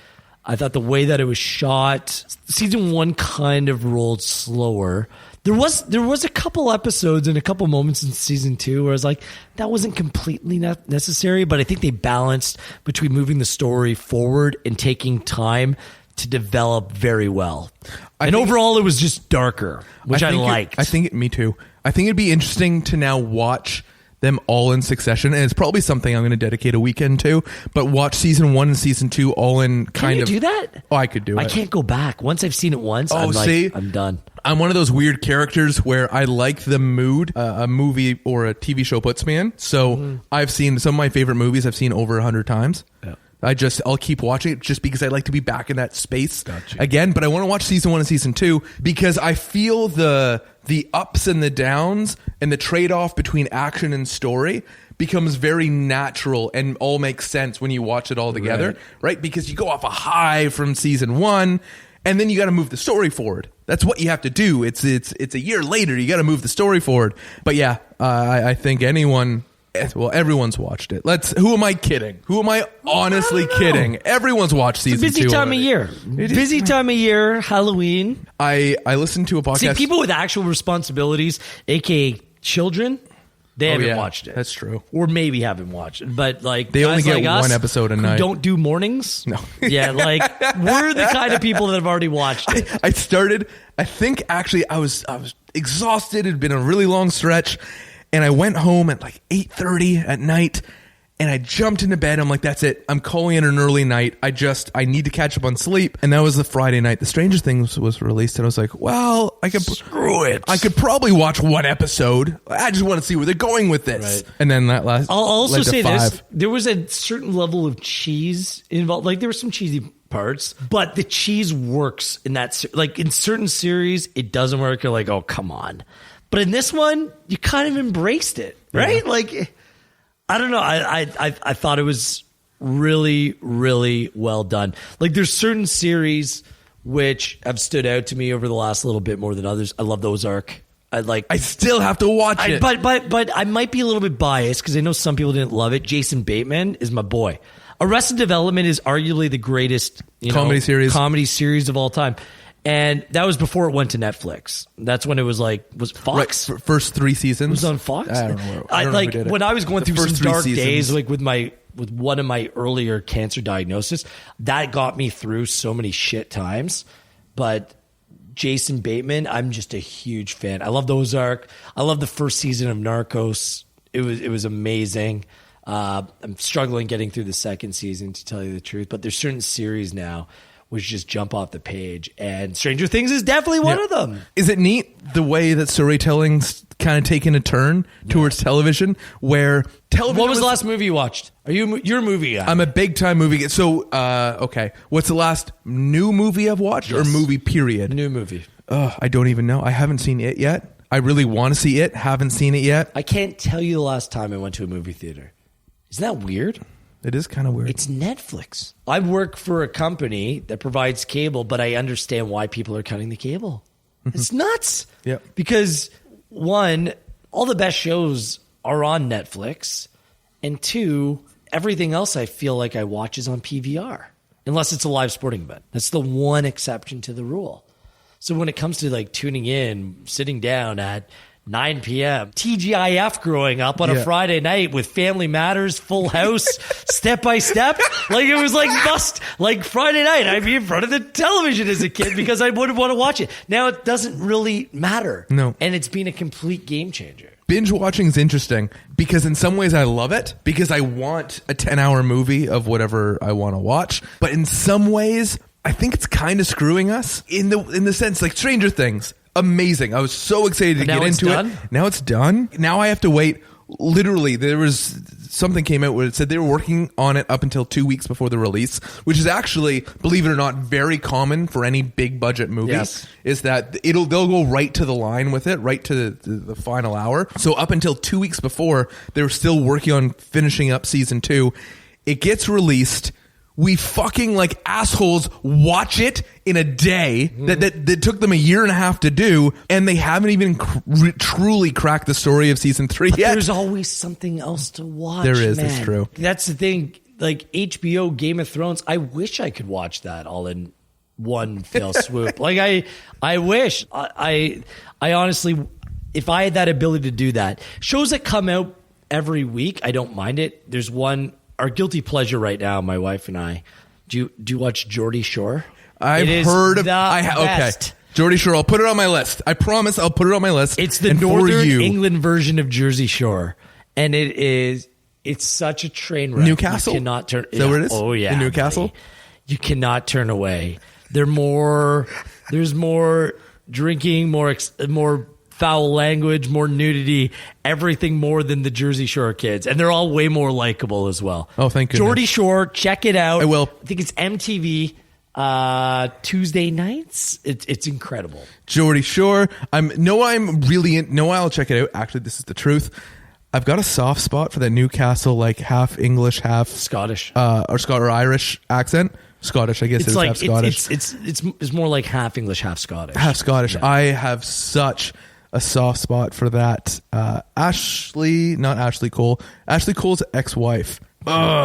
I thought the way that it was shot, season 1 kind of rolled slower. There was a couple episodes and a couple moments in season 2 where I was like, that wasn't completely necessary, but I think they balanced between moving the story forward and taking time to develop very well. Overall, it was just darker, which I liked. Me too. I think it'd be interesting to now watch them all in succession, and it's probably something I'm going to dedicate a weekend to, but watch season 1 and season 2 all in kind of... Can you do that? Oh, I could do it. I can't go back. Once I've seen it once, I'm done. I'm one of those weird characters where I like the mood a movie or a TV show puts me in. So I've seen some of my favorite movies I've seen over 100 times. Yeah. I'll keep watching it just because I like to be back in that space again. But I want to watch season 1 and season 2 because I feel the ups and the downs and the trade-off between action and story becomes very natural and all makes sense when you watch it all together, right? Because you go off a high from season 1 and then you got to move the story forward. That's what you have to do. It's a year later. You got to move the story forward. But yeah, I think everyone's watched it. Who am I kidding? Who am I honestly kidding? Everyone's watched season 2. Busy time of year. Busy time of year, Halloween. I listened to a podcast. See, people with actual responsibilities, aka children, they haven't watched it. That's true. Or maybe haven't watched it. But like they only get like one episode a night. Don't do mornings. No. Yeah, like we're the kind of people that have already watched it. I started. I think actually I was exhausted. It had been a really long stretch. And I went home at like 8:30 at night and I jumped into bed. I'm like, that's it. I'm calling it an early night. I need to catch up on sleep. And that was the Friday night. The Stranger Things was released. And I was like, well, screw it. I could probably watch one episode. I just want to see where they're going with this. Right. And then that last. I'll also say this. There was a certain level of cheese involved. Like there were some cheesy parts, but the cheese works in that. Like in certain series, it doesn't work. You're like, oh, come on. But in this one, you kind of embraced it, right? Yeah. Like, I don't know. I thought it was really, really well done. Like, there's certain series which have stood out to me over the last little bit more than others. I love the Ozark. I still have to watch it. But I might be a little bit biased because I know some people didn't love it. Jason Bateman is my boy. Arrested Development is arguably the greatest comedy series of all time. And that was before it went to Netflix. That's when it was Fox? Right, first 3 seasons. Was it on Fox? I don't know. I don't know who did it. When I was going through some dark days, like with one of my earlier cancer diagnoses, that got me through so many shit times. But Jason Bateman, I'm just a huge fan. I love the Ozark. I love the first season of Narcos. It was amazing. I'm struggling getting through the second season, to tell you the truth. But there's certain series now which just jump off the page. And Stranger Things is definitely one of them. Is it neat the way that storytelling kind of taken a turn towards television, where television. What was the last movie you watched? You're a movie guy? I'm a big time movie guy. So, okay, what's the last new movie I've watched, or movie period? New movie. I don't even know. I haven't seen it yet. I really want to see it. Haven't seen it yet. I can't tell you the last time I went to a movie theater. Isn't that weird? It is kind of weird. It's Netflix. I work for a company that provides cable, but I understand why people are cutting the cable. It's nuts. Yeah. Because one, all the best shows are on Netflix, and two, everything else I feel like I watch is on PVR, unless it's a live sporting event. That's the one exception to the rule. So when it comes to like tuning in, sitting down at 9 p.m. TGIF growing up on a Friday night with Family Matters, Full House, Step by Step. Like it was like Friday night. I'd be in front of the television as a kid because I would want to watch it. Now it doesn't really matter. No. And it's been a complete game changer. Binge watching is interesting because in some ways I love it because I want a 10-hour movie of whatever I want to watch. But in some ways, I think it's kind of screwing us in the sense like Stranger Things. Amazing. I was so excited to get into it. Now it's done. Now I have to wait. Literally, there was something came out where it said they were working on it up until 2 weeks before the release, which is actually, believe it or not, very common for any big budget movie. Yes. Is that they'll go right to the line with it, right to the final hour. So up until 2 weeks before, they were still working on finishing up season 2. It gets released. We fucking like assholes watch it in a day that took them a year and a half to do, and they haven't even truly cracked the story of season 3 yet. There's always something else to watch. There is. Man. It's true. That's the thing. Like HBO, Game of Thrones. I wish I could watch that all in one fell swoop. Like I wish. I honestly, if I had that ability to do that, shows that come out every week, I don't mind it. There's one. Our guilty pleasure right now, my wife and I. Do you watch Geordie Shore? I've heard of. Okay, Geordie Shore. I'll put it on my list. I promise. I'll put it on my list. It's the Northern England version of Jersey Shore, and it's such a train wreck. Newcastle. You cannot turn. Is that where it is? Oh yeah, in Newcastle. Buddy. You cannot turn away. There's more drinking, more foul language, more nudity, everything more than the Jersey Shore kids. And they're all way more likable as well. Oh, thank goodness. Geordie Shore, check it out. I will. I think it's MTV Tuesday nights. It's incredible. Geordie Shore. I'll check it out. Actually, this is the truth. I've got a soft spot for that Newcastle, like half English, half Scottish, or Irish accent. Scottish, I guess it's like half Scottish. It's more like half English, half Scottish. Half Scottish. Yeah. I have such a soft spot for that. Ashley Cole's ex-wife.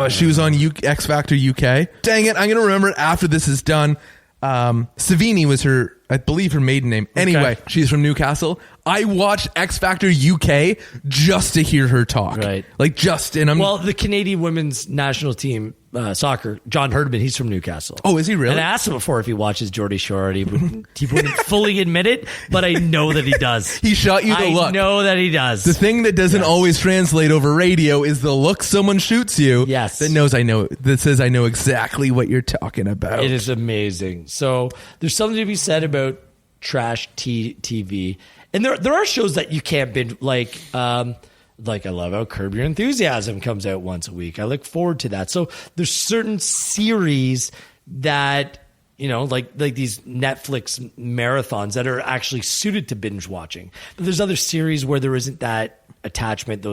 She was on X Factor UK. Dang it, I'm going to remember it after this is done. Savini was her, I believe, her maiden name. Anyway, she's from Newcastle. I watched X Factor UK just to hear her talk. Right. Like the Canadian women's national team, soccer, John Herdman, he's from Newcastle. Oh, is he really? And I asked him before if he watches Geordie Shore, and he wouldn't fully admit it, but I know that he does. He shot you the look. I know that he does. The thing that doesn't always translate over radio is the look someone shoots you. Yes. That says I know exactly what you're talking about. It is amazing. So there's something to be said about trash TV. And there are shows that you can't binge, like I love how Curb Your Enthusiasm comes out once a week. I look forward to that. So there's certain series that, like these Netflix marathons that are actually suited to binge watching. But there's other series where there isn't that attachment.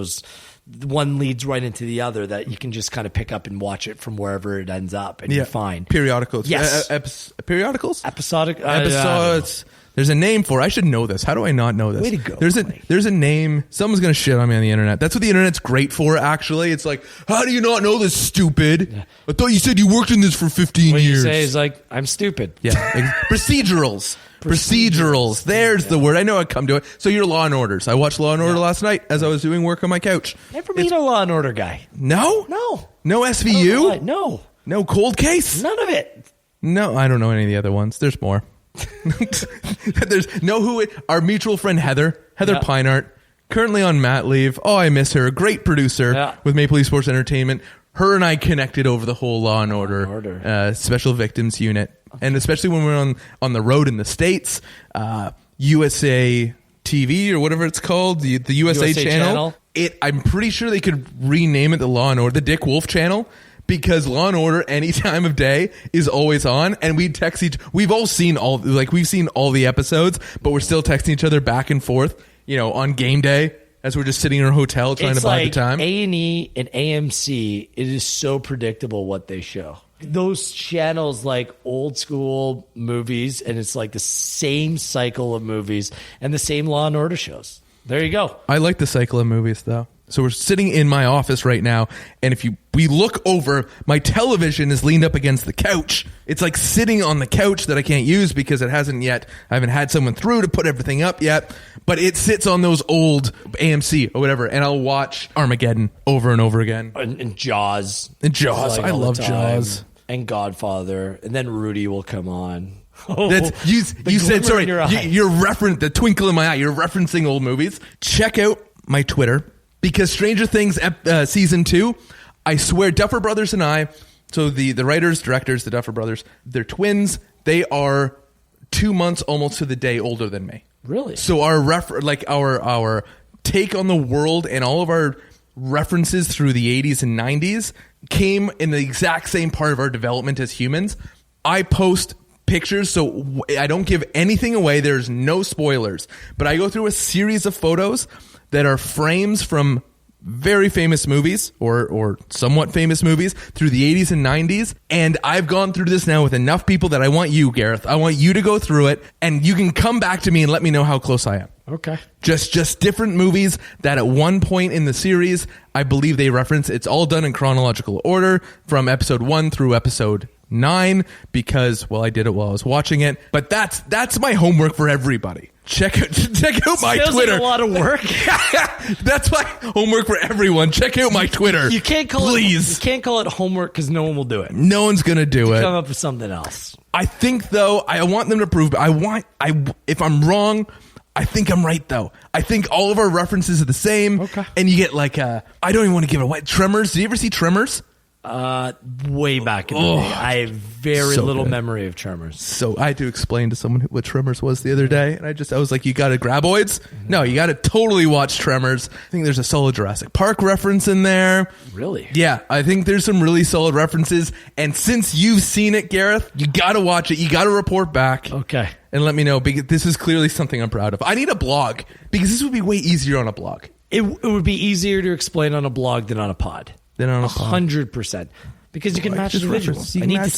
One leads right into the other that you can just kind of pick up and watch it from wherever it ends up, and you're fine. Periodicals. Yes. Periodicals? Episodic. Episodes. There's a name for it. I should know this. How do I not know this? Way to go. There's a name. Someone's going to shit on me on the internet. That's what the internet's great for, actually. It's like, how do you not know this, stupid? Yeah. I thought you said you worked in this for 15 what years. What you say is like, I'm stupid. Yeah. Procedurals. Procedurals. There's the word. I know I'd come to it. So you're Law and Orders. I watched Law and Order last night as I was doing work on my couch. Never been a Law and Order guy. No? No SVU? No. No Cold Case? None of it. No, I don't know any of the other ones. There's more. Our mutual friend Heather Pinart, currently on mat leave. Oh, I miss her. A great producer with Maple Leaf Sports Entertainment. Her and I connected over the whole Law and Order. Special Victims Unit. And especially when we're on the road in the States, USA TV or whatever it's called, the USA channel. I'm pretty sure they could rename it the Law and Order, the Dick Wolf channel, because Law and Order any time of day is always on, and we text we've seen all the episodes, but we're still texting each other back and forth, on game day as we're just sitting in our hotel trying to buy the time. A&E and AMC, it is so predictable what they show. Those channels like old school movies, and it's like the same cycle of movies and the same Law and Order shows. There you go. I like the cycle of movies, though. So we're sitting in my office right now, and we look over, my television is leaned up against the couch. It's like sitting on the couch that I can't use because I haven't had someone through to put everything up yet, but it sits on those old AMC or whatever, and I'll watch Armageddon over and over again. And Jaws. I love Jaws. And Godfather. And then Rudy will come on. You said, sorry, you're the twinkle in my eye, you're referencing old movies. Check out my Twitter. Because Stranger Things season 2, I swear, Duffer Brothers and I, so the writers, directors, the Duffer Brothers, they're twins. They are 2 months almost to the day older than me. Really? So our take on the world and all of our references through the 80s and 90s came in the exact same part of our development as humans. I post pictures, so I don't give anything away. There's no spoilers. But I go through a series of photos that are frames from very famous movies or somewhat famous movies through the 80s and 90s. And I've gone through this now with enough people that I want you, Gareth, I want you to go through it, and you can come back to me and let me know how close I am. Okay. Just different movies that at one point in the series, I believe they reference. It's all done in chronological order from episode 1 through episode 9 because, I did it while I was watching it. But that's my homework for everybody. Check out my Twitter. Like a lot of work. That's my homework for everyone. Check out my Twitter. You can't call it homework because no one will do it. No one's gonna do it. Come up with something else. I think though, I want them to prove. If I'm wrong, I think I'm right though. I think all of our references are the same. Okay. And you get I don't even want to give it away. Tremors. Did you ever see Tremors? Way back in the day. I have very little memory of Tremors. So I had to explain to someone what Tremors was the other day, and I was like, you got to graboids? No, you got to totally watch Tremors. I think there's a solid Jurassic Park reference in there. Really? Yeah, I think there's some really solid references, and since you've seen it, Gareth, you got to watch it. You got to report back. Okay. And let me know, because this is clearly something I'm proud of. I need a blog, because this would be way easier on a blog. It would be easier to explain on a blog than on a pod. 100%, because you can match the visuals. I need to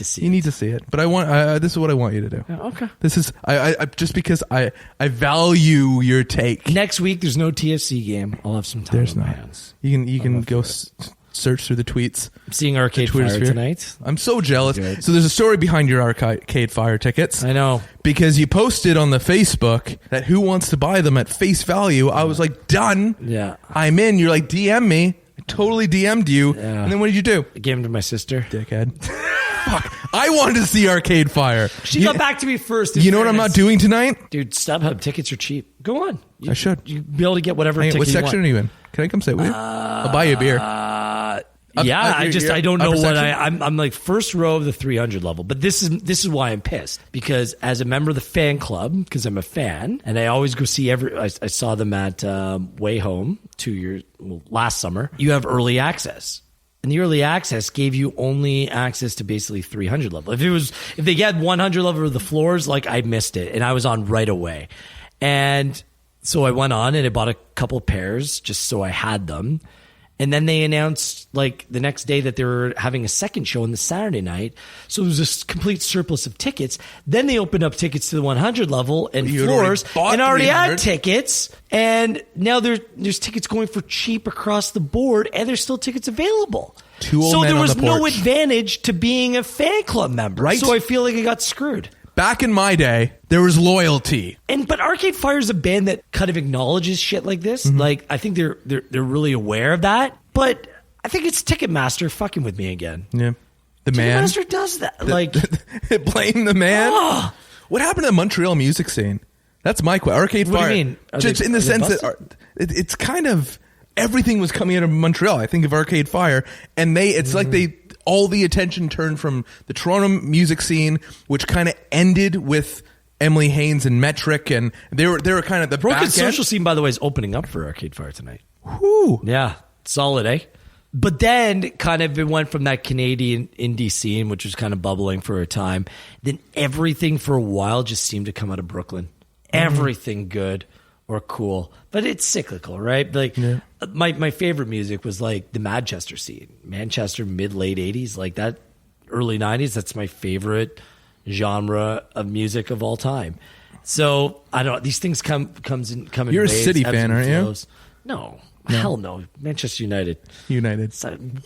see it. You need to see it, but I want. This is what I want you to do. Okay. This is I just because I value your take. Next week, there's no TFC game. I'll have some time. There's on not. my hands. You can go search through the tweets. I'm seeing Arcade Fire tonight. I'm so jealous. So there's a story behind your Arcade Fire tickets. I know, because you posted on the Facebook that who wants to buy them at face value. I was like, done. Yeah, I'm in. You're like, DM me. Totally DM'd you, and then what did you do? I gave them to my sister. Dickhead. Fuck. I wanted to see Arcade Fire. She got back to me first. You know what I'm not doing tonight? Dude, StubHub tickets are cheap. Go on. I should. You'll be able to get whatever ticket what you section want. are you in? Can I come sit with you? I'll buy you a beer. I don't know what I'm like first row of the 300 level, but this is why I'm pissed, because as a member of the fan club, because I'm a fan and I always go see I saw them at Way Home last summer. You have early access, and the early access gave you only access to basically 300 level. If they had 100 level of the floors, I missed it, and I was on right away, and so I went on and I bought a couple pairs just so I had them. And then they announced the next day that they were having a second show on the Saturday night. So there was a complete surplus of tickets. Then they opened up tickets to the 100 level and floors and already had tickets. And now there's tickets going for cheap across the board, and there's still tickets available. So there was no advantage to being a fan club member. Right. So I feel like I got screwed. Back in my day, there was loyalty. But Arcade Fire is a band that kind of acknowledges shit like this. Mm-hmm. I think they're really aware of that. But I think it's Ticketmaster fucking with me again. Yeah. The man. Ticketmaster does that. Blame the man? What happened to the Montreal music scene? That's my question. Arcade Fire. What do you mean? Just in the sense that it's kind of everything was coming out of Montreal. I think of Arcade Fire, and all the attention turned from the Toronto music scene, which kind of ended with Emily Haynes and Metric, and they were kind of the Broken back end. Social Scene, by the way, is opening up for Arcade Fire tonight. Whew. Yeah, solid, eh? But then kind of it went from that Canadian indie scene, which was kind of bubbling for a time. Then everything for a while just seemed to come out of Brooklyn. Everything good or cool. But it's cyclical, right? Like my favorite music was like the Manchester scene. Manchester mid-late 80s, like that early 90s. That's my favorite genre of music of all time. So I don't know. These things come in You're a waves, City ebbs fan, and aren't you? flows. No. Hell no. Manchester United.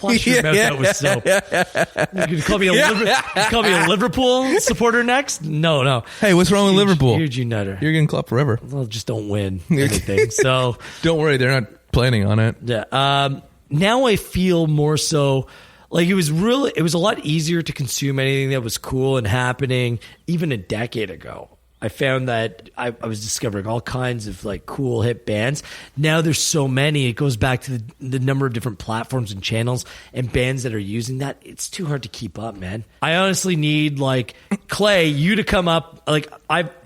Wash your mouth out with soap. You can call me a Liverpool supporter next? No. Hey, what's wrong with Liverpool? Huge Uniter. You're getting Klopp forever. Well, just don't win anything. So don't worry, they're not planning on it. yeah. Now I feel more so like it was a lot easier to consume anything that was cool and happening even a decade ago. I found that I was discovering all kinds of like cool hip bands. Now there's so many. It goes back to the number of different platforms and channels and bands that are using that. It's too hard to keep up, man. I honestly need like Clay, you to come up. Like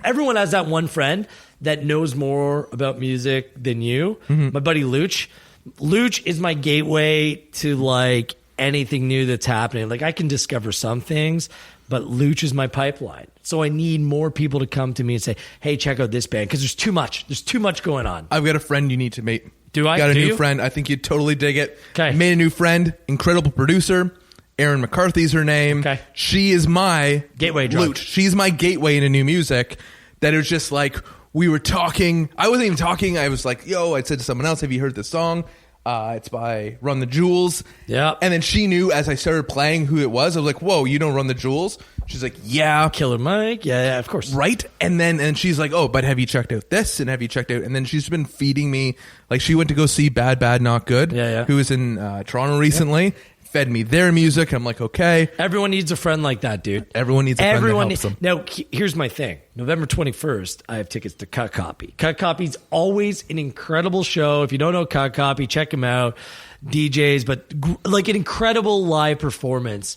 everyone has that one friend that knows more about music than you. My buddy Luch. Luch is my gateway to like anything new that's happening. Like I can discover some things, but Luch is my pipeline. So I need more people to come to me and say, hey, check out this band. Because there's too much. There's too much going on. I've got a friend you need to meet. Do I? Got a Do new you? friend. I think you'd totally dig it. Okay. Made a new friend. Incredible producer. Erin McCarthy's her name. Okay. She is my Gateway drug. Luch. She's my gateway into new music. That it was just like, we were talking. I wasn't even talking. I was like, yo, I said to someone else, have you heard this song? It's by Run the Jewels. Yeah. And then she knew as I started playing who it was. I was like, whoa, you don't Run the Jewels? She's like, yeah. Killer Mike. Yeah, of course. Right? And she's like, oh, but have you checked out this? And have you checked out? And then she's been feeding me. Like she went to go see Bad, Not Good. Yeah. Who was in Toronto recently. Fed me their music. I'm like, okay. Everyone needs a friend like that, dude. Everyone needs a friend that helps them. Now, here's my thing. November 21st, I have tickets to Cut Copy. Cut Copy's always an incredible show. If you don't know Cut Copy, check them out. DJs, but like an incredible live performance.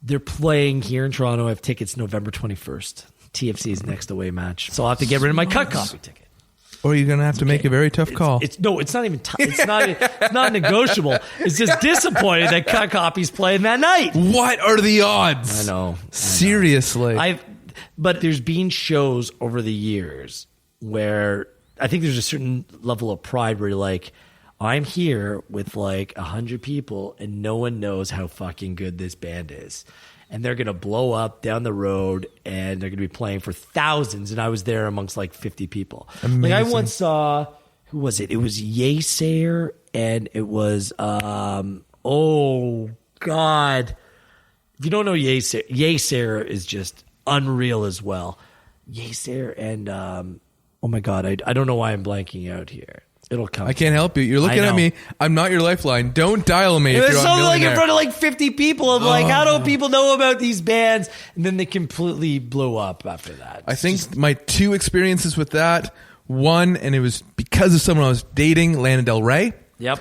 They're playing here in Toronto. I have tickets November 21st. TFC's next away match. So I'll have to get rid of my Cut Copy ticket. Or you're going to have to make a very tough call. It's not even it's not negotiable. It's just disappointed that Cut Copy's playing that night. What are the odds? I know. Seriously. But there's been shows over the years where I think there's a certain level of pride where you're like, I'm here with like 100 people and no one knows how fucking good this band is. And they're going to blow up down the road and they're going to be playing for thousands. And I was there amongst like 50 people. Amazing. Like I once saw, who was it? It was Yesayer and it was, oh God. If you don't know Yesayer is just unreal as well. Yesayer and, oh my God, I don't know why I'm blanking out here. It'll come. I can't help you. You're looking at me. I'm not your lifeline. Don't dial me if It's you're so on like Millionaire. in front of like 50 people. I'm like, how don't people know about these bands? And then they completely blew up after that. I think my two experiences with that, one, and it was because of someone I was dating, Lana Del Rey. Yep.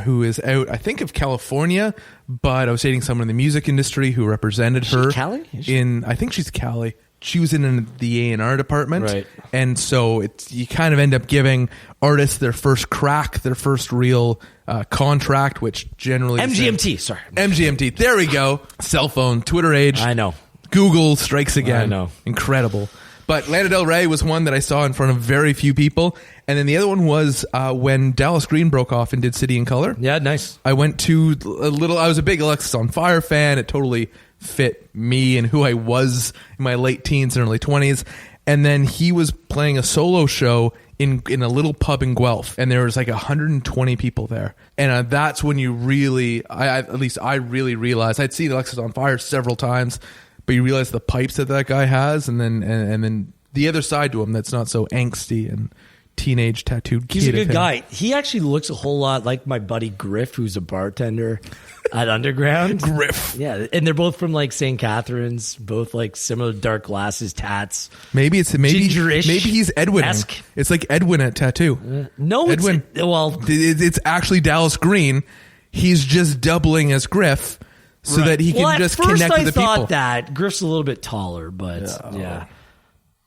Who is out, I think, of California, but I was dating someone in the music industry who represented her. Cali? I think she's Cali. She was in the A&R department. Right. And so you kind of end up giving artists their first crack, their first real contract, which generally... MGMT, sorry. MGMT. There we go. Cell phone, Twitter age. I know. Google strikes again. I know. Incredible. But Lana Del Rey was one that I saw in front of very few people. And then the other one was when Dallas Green broke off and did City in Color. Yeah, nice. I went to I was a big Alexis on Fire fan. It totally fit me and who I was in my late teens and early 20s. And then he was playing a solo show in a little pub in Guelph. And there was like 120 people there. And that's when you really, at least I really realized, I'd seen Alexis on Fire several times, but you realize the pipes that guy has, and then the other side to him that's not so angsty and teenage tattooed kid. He's a good guy. He actually looks a whole lot like my buddy Griff, who's a bartender at Underground. Griff. Yeah, and they're both from like St. Catharines, both like similar dark glasses, tats. Maybe Gingerish. maybe he's Edwin. It's like Edwin at Tattoo. No, Edwin. It's actually Dallas Green. He's just doubling as Griff. So that he can just connect with the people. I thought that Griff's a little bit taller, but yeah.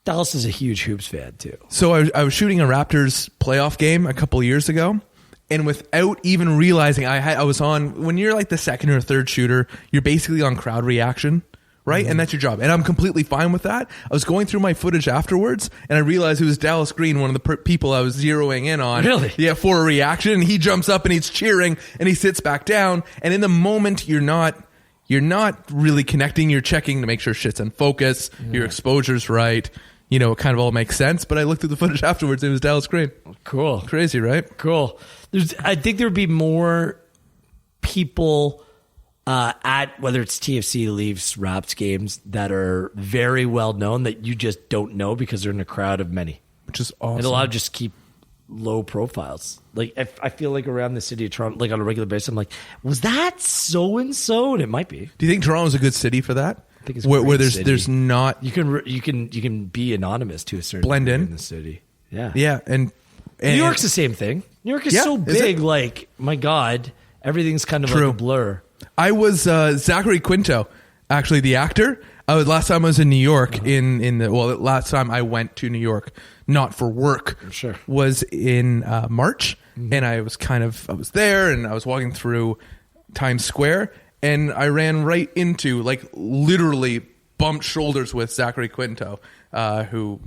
Dallas is a huge hoops fan too. So I was shooting a Raptors playoff game a couple of years ago, and without even realizing, I was on, when you're like the second or third shooter, you're basically on crowd reaction, right? And that's your job. And I'm completely fine with that. I was going through my footage afterwards, and I realized it was Dallas Green, one of the people I was zeroing in on. Really? Yeah, for a reaction. And he jumps up and he's cheering, and he sits back down. And in the moment, you're not really connecting. You're checking to make sure shit's in focus, your exposure's right. You know, it kind of all makes sense. But I looked at the footage afterwards. It was Dallas Green. Cool. Crazy, right? Cool. I think there would be more people at whether it's TFC, Leafs, Raps games that are very well known that you just don't know because they're in a crowd of many. Which is awesome. And a lot of just keep low profiles. Like I feel like around the city of Toronto, like on a regular basis, I'm like, was that so and so? And it might be. Do you think Toronto's a good city for that? I think it's where there's not, you can be anonymous to a certain blend in the city. Yeah, yeah, and New York's the same thing. New York is so big. Like, my God, everything's kind of like a blur. I was Zachary Quinto, actually the actor. Last time I was in New York last time I went to New York, not for work, sure, was in March, and I was there, and I was walking through Times Square, and I ran right into, like, literally bumped shoulders with Zachary Quinto, who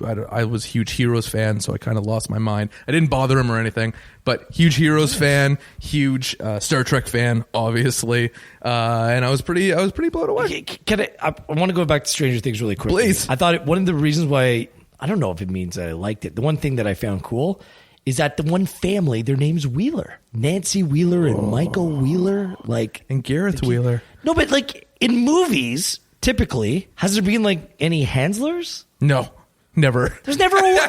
I was a huge Heroes fan, so I kind of lost my mind. I didn't bother him or anything, but huge Heroes fan, huge Star Trek fan, obviously, and I was pretty blown away. I want to go back to Stranger Things really quickly. Please. I thought one of the reasons why, I don't know if it means I liked it. The one thing that I found cool is that the one family, their name's Wheeler, Nancy Wheeler and Michael Wheeler, and Gareth Wheeler. No, but like in movies, typically, has there been like any Hanslers? No. Never. There's never a Wheeler.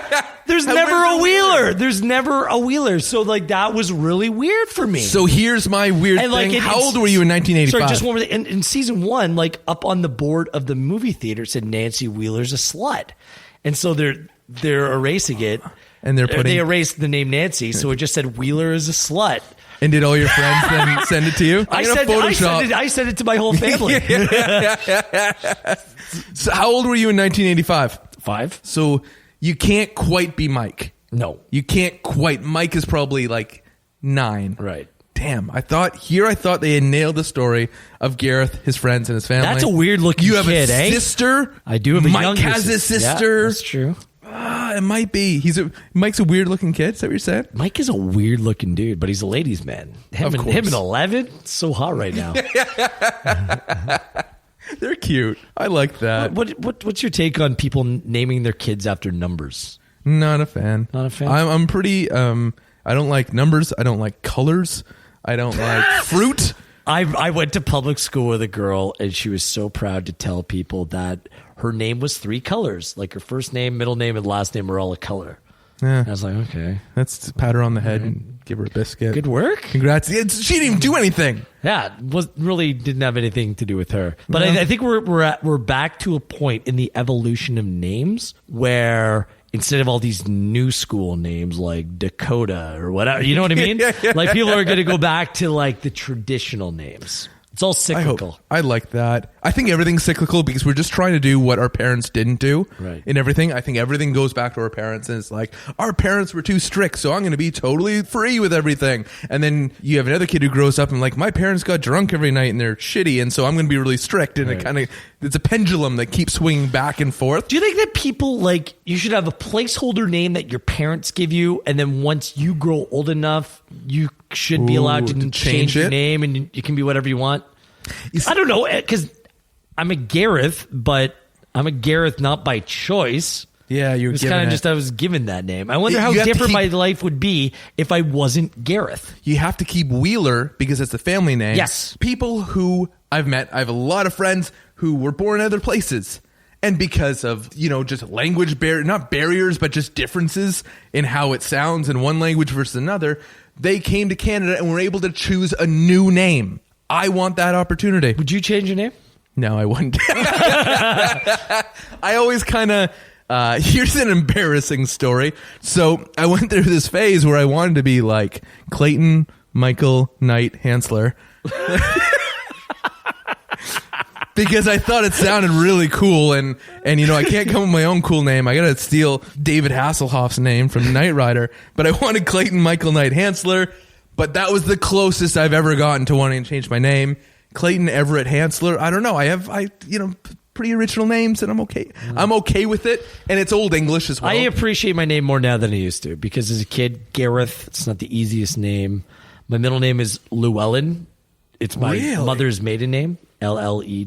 There's never a Wheeler. So like that was really weird for me. So here's my weird thing. How old were you in 1985? Sorry, just one more thing. In season 1, like up on the board of the movie theater said Nancy Wheeler's a slut. And so they're erasing it. And they erased the name Nancy, so it just said Wheeler is a slut. And did all your friends then send it to you? I sent it to my whole family. So how old were you in 1985? 5. So you can't quite be Mike. No. You can't quite. Mike is probably like 9. Right. Damn. I thought they had nailed the story of Gareth, his friends, and his family. That's a weird looking kid, You have a sister. I do have a Mike has a sister. Yeah, that's true. It might be. Mike's a weird looking kid. Is that what you're saying? Mike is a weird looking dude, but he's a ladies' man. Him and 11, it's so hot right now. They're cute. I like that. What's your take on people naming their kids after numbers? Not a fan. Not a fan? I'm pretty... I don't like numbers. I don't like colors. I don't like fruit. I went to public school with a girl, and she was so proud to tell people that her name was 3 colors. Like her first name, middle name, and last name were all a color. Yeah. I was like, okay. That's pat her on the head and give her a biscuit. Good work. Congrats. She didn't even do anything. Yeah, really didn't have anything to do with her. But I think we're back to a point in the evolution of names where instead of all these new school names like Dakota or whatever, you know what I mean? Like people are going to go back to like the traditional names. It's all cyclical. I like that. I think everything's cyclical because we're just trying to do what our parents didn't do in everything. I think everything goes back to our parents, and it's like, our parents were too strict, so I'm going to be totally free with everything. And then you have another kid who grows up and like, my parents got drunk every night and they're shitty, and so I'm going to be really strict. And it's a pendulum that keeps swinging back and forth. Do you think that people, like, you should have a placeholder name that your parents give you, and then once you grow old enough, you should be allowed to change your name, and you can be whatever you want? I don't know, because I'm a Gareth, but I'm a Gareth not by choice. Yeah, I was given that name. I wonder how different my life would be if I wasn't Gareth. You have to keep Wheeler because it's the family name. Yes. People who I've met, I have a lot of friends who were born in other places. And because of, just language not barriers, but just differences in how it sounds in one language versus another, they came to Canada and were able to choose a new name. I want that opportunity. Would you change your name? No, I wouldn't. I always kind of... here's an embarrassing story. So I went through this phase where I wanted to be like Clayton Michael Knight Hansler. because I thought it sounded really cool, and I can't come up with my own cool name. I gotta steal David Hasselhoff's name from Knight Rider, but I wanted Clayton Michael Knight Hansler, but that was the closest I've ever gotten to wanting to change my name. Clayton Everett Hansler. I don't know. I have pretty original names, and I'm okay. I'm okay with it, and it's Old English as well. I appreciate my name more now than I used to, because as a kid, Gareth, it's not the easiest name. My middle name is Llewellyn. It's my mother's maiden name. Llewelli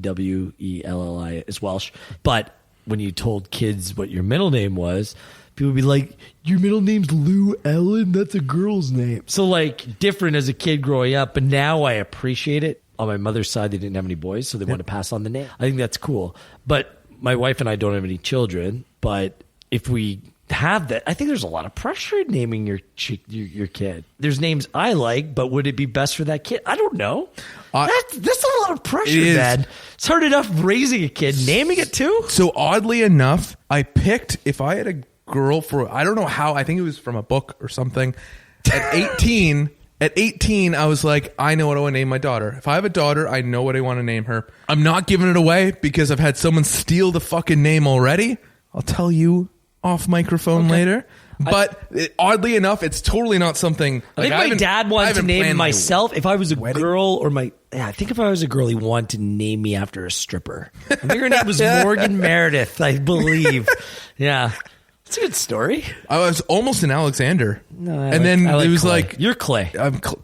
is Welsh. But when you told kids what your middle name was, people would be like, your middle name's Llewellyn? That's a girl's name. So like different as a kid growing up, but now I appreciate it. On my mother's side, they didn't have any boys, so they want to pass on the name. I think that's cool. But my wife and I don't have any children. But if we have that, I think there's a lot of pressure in naming your kid. There's names I like, but would it be best for that kid? I don't know. That's a lot of pressure, man. It's hard enough raising a kid, naming it too. So oddly enough, I picked, if I had a girl for, I don't know how, I think it was from a book or something. At 18, I was like, I know what I want to name my daughter. If I have a daughter, I know what I want to name her. I'm not giving it away because I've had someone steal the fucking name already. I'll tell you off microphone later. But oddly enough, it's totally not something. I think my dad wanted to name myself. If I was a girl, or I think if I was a girl, he wanted to name me after a stripper. I think her name was Morgan Meredith, I believe. Yeah. It's a good story. I was almost an Alexander. No, and then it was Clay. like... You're Clay.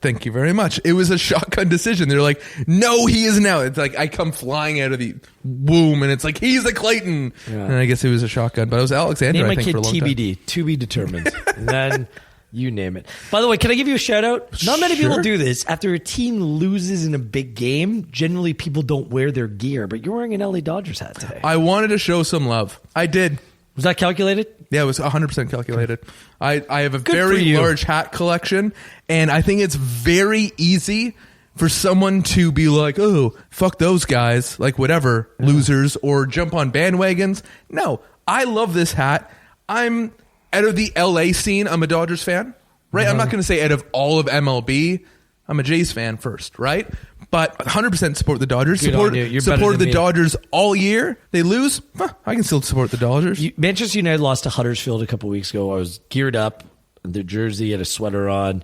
Thank you very much. It was a shotgun decision. They're like, no, he is now. It's like I come flying out of the womb and it's like, he's a Clayton. Yeah. And I guess it was a shotgun, but it was Alexander, name I think, for a long TBD, to be determined. And then you name it. By the way, can I give you a shout out? Not many people do this. After a team loses in a big game, generally people don't wear their gear, but you're wearing an LA Dodgers hat today. I wanted to show some love. I did. Was that calculated? Yeah, it was 100% calculated. I have a very large hat collection, and I think it's very easy for someone to be like, oh, fuck those guys, like whatever, losers, or jump on bandwagons. No, I love this hat. I'm, out of the LA scene, I'm a Dodgers fan, right? I'm not going to say out of all of MLB, I'm a Jays fan first, right? But 100% support the Dodgers. Supported the Dodgers all year. They lose, I can still support the Dodgers. Manchester United lost to Huddersfield a couple weeks ago. I was geared up, the jersey, had a sweater on,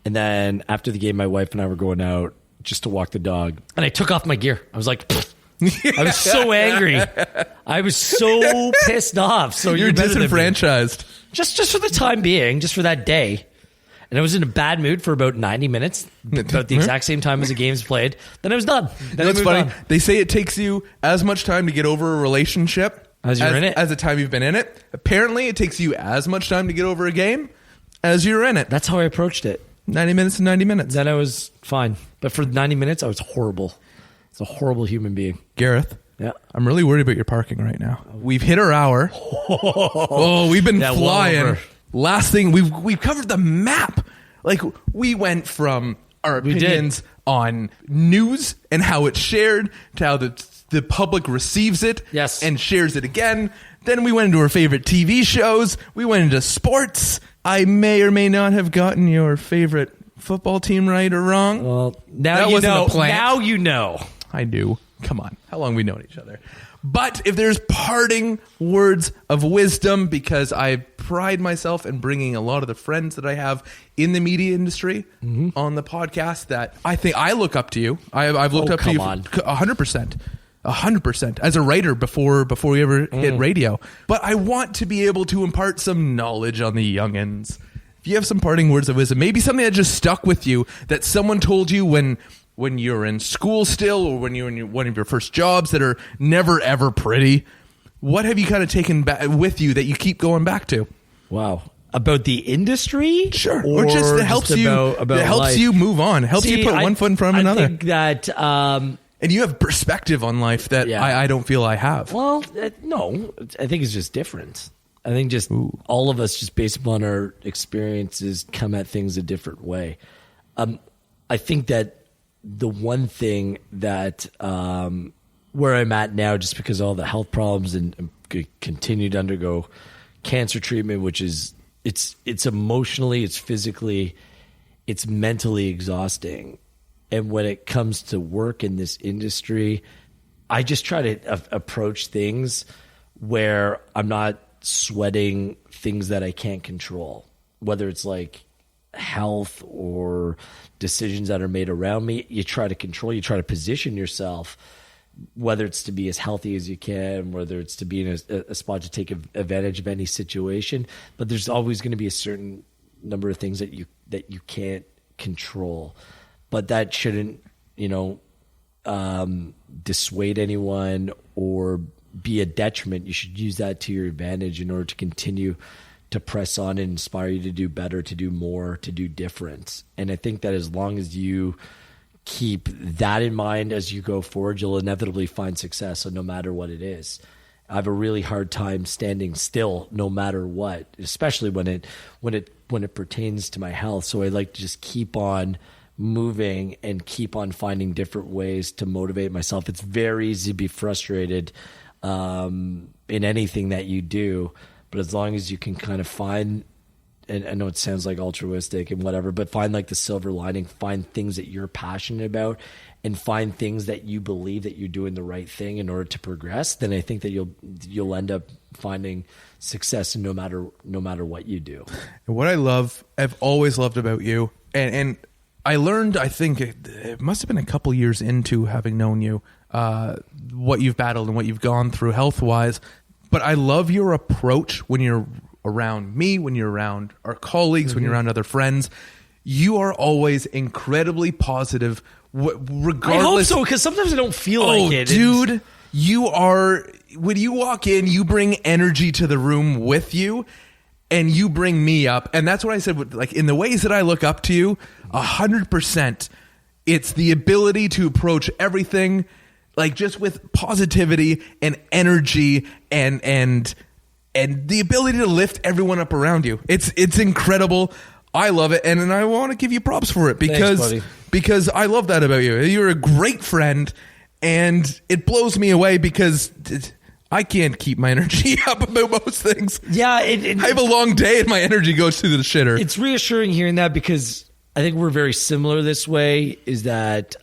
and then after the game, my wife and I were going out just to walk the dog, and I took off my gear. I was like, I was so angry. I was so pissed off. So you're disenfranchised. Just for the time being, just for that day. And I was in a bad mood for about 90 minutes, about the exact same time as the game's played. Then I was done. Then it's funny. They say it takes you as much time to get over a relationship as you're in it, as the time you've been in it. Apparently, it takes you as much time to get over a game as you're in it. That's how I approached it. 90 minutes and 90 minutes. Then I was fine. But for 90 minutes, I was horrible. It's a horrible human being. Gareth. Yeah. I'm really worried about your parking right now. We've hit our hour. We've been flying. Well, last thing, we've covered the map. Like, we went from our opinions on news and how it's shared to how the public receives it and shares it again. Then we went into our favorite TV shows. We went into sports. I may or may not have gotten your favorite football team right or wrong. Well, now you know. Now you know. I do. Come on. How long have we known each other? But if there's parting words of wisdom, because I pride myself in bringing a lot of the friends that I have in the media industry on the podcast, that I think I look up to you. I've looked up to you 100%. 100% as a writer before we ever hit radio. But I want to be able to impart some knowledge on the youngins. If you have some parting words of wisdom, maybe something that just stuck with you that someone told you when you're in school still, or when you're in one of your first jobs that are never, ever pretty, what have you kind of taken back with you that you keep going back to? Wow. About the industry? Sure. Or just that helps you move on. Helps you put one foot in front of another. I think that... and you have perspective on life that I don't feel I have. Well, no. I think it's just different. I think just all of us, just based upon our experiences, come at things a different way. I think that the one thing that where I'm at now, just because of all the health problems and continue to undergo cancer treatment, which is it's emotionally, it's physically, it's mentally exhausting. And when it comes to work in this industry, I just try to approach things where I'm not sweating things that I can't control, whether it's like health or decisions that are made around me. You try to control, you try to position yourself, whether it's to be as healthy as you can, whether it's to be in a spot to take advantage of any situation. But there's always going to be a certain number of things that you can't control. But that shouldn't, dissuade anyone or be a detriment. You should use that to your advantage in order to continue to press on and inspire you to do better, to do more, to do different. And I think that as long as you keep that in mind as you go forward, you'll inevitably find success. So no matter what it is, I have a really hard time standing still, no matter what, especially when it pertains to my health. So I like to just keep on moving and keep on finding different ways to motivate myself. It's very easy to be frustrated in anything that you do, but as long as you can kind of find, and I know it sounds like altruistic and whatever, but find like the silver lining, find things that you're passionate about, and find things that you believe that you're doing the right thing in order to progress, then I think that you'll end up finding success no matter what you do. And what I've always loved about you, and I learned, I think it must have been a couple years into having known you, what you've battled and what you've gone through health-wise, but I love your approach when you're around me, when you're around our colleagues, when you're around other friends. You are always incredibly positive, regardless. I hope so, because sometimes I don't feel like it. Dude, you are, when you walk in, you bring energy to the room with you, and you bring me up. And that's what I said, like, in the ways that I look up to you, 100%, it's the ability to approach everything, like, just with positivity and energy and the ability to lift everyone up around you. It's incredible. I love it, and I want to give you props for it because I love that about you. You're a great friend, and it blows me away because I can't keep my energy up about most things. Yeah, I have a long day, and my energy goes to the shitter. It's reassuring hearing that, because I think we're very similar this way. Is that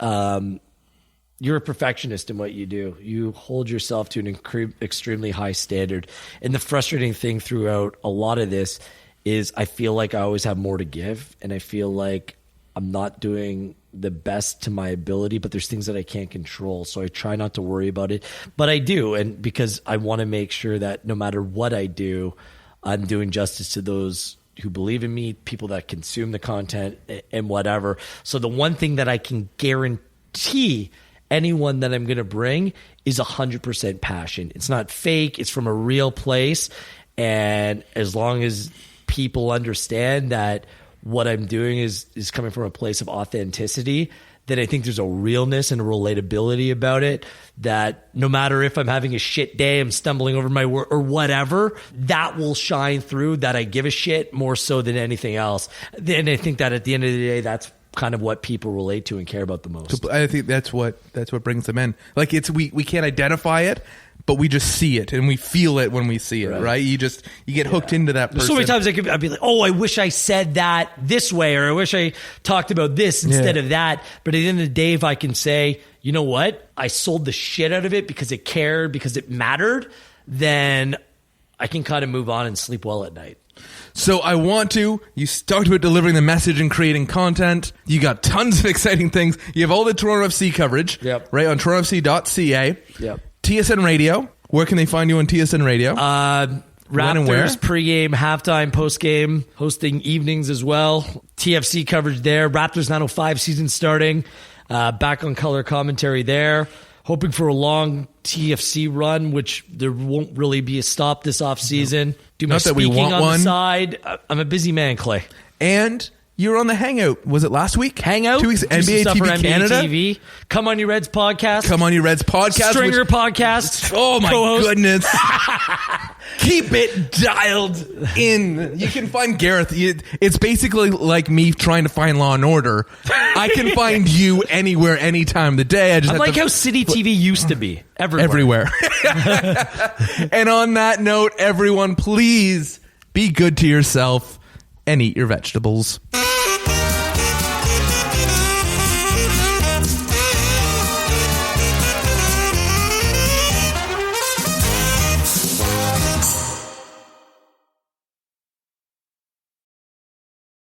you're a perfectionist in what you do. You hold yourself to an extremely high standard. And the frustrating thing throughout a lot of this is I feel like I always have more to give, and I feel like I'm not doing the best to my ability, but there's things that I can't control. So I try not to worry about it, but I do. And because I want to make sure that no matter what I do, I'm doing justice to those who believe in me, people that consume the content and whatever. So the one thing that I can guarantee anyone that I'm going to bring is 100% passion. It's not fake. It's from a real place. And as long as people understand that what I'm doing is coming from a place of authenticity, then I think there's a realness and a relatability about it that no matter if I'm having a shit day, I'm stumbling over my word or whatever, that will shine through, that I give a shit more so than anything else. And I think that at the end of the day, that's kind of what people relate to and care about the most. I think that's what brings them in. Like, we can't identify it, but we just see it and we feel it when we see it, right? You get hooked into that person. So many times I'd be like, oh, I wish I said that this way, or I wish I talked about this instead of that. But at the end of the day, if I can say, you know what, I sold the shit out of it because it cared, because it mattered, then I can kind of move on and sleep well at night. So you talked about delivering the message and creating content. You got tons of exciting things. You have all the Toronto FC coverage, right, on torontofc.ca. Yep. TSN Radio. Where can they find you on TSN Radio? Raptors pregame, halftime, postgame, hosting evenings as well. TFC coverage there. Raptors 905 season starting. Back on color commentary there. Hoping for a long TFC run, which there won't really be a stop this offseason. Do my speaking on the side. I'm a busy man, Clay. And you're on the Hangout. Was it last week? Hangout. 2 weeks. NBA TV Canada. TV. Come on, your Reds podcast. Stringer podcast. Oh my goodness. Keep it dialed in. You can find Gareth. It's basically like me trying to find Law and Order. I can find you anywhere, any time of the day. I like how City TV used to be. Everywhere. And on that note, everyone, please be good to yourself and eat your vegetables.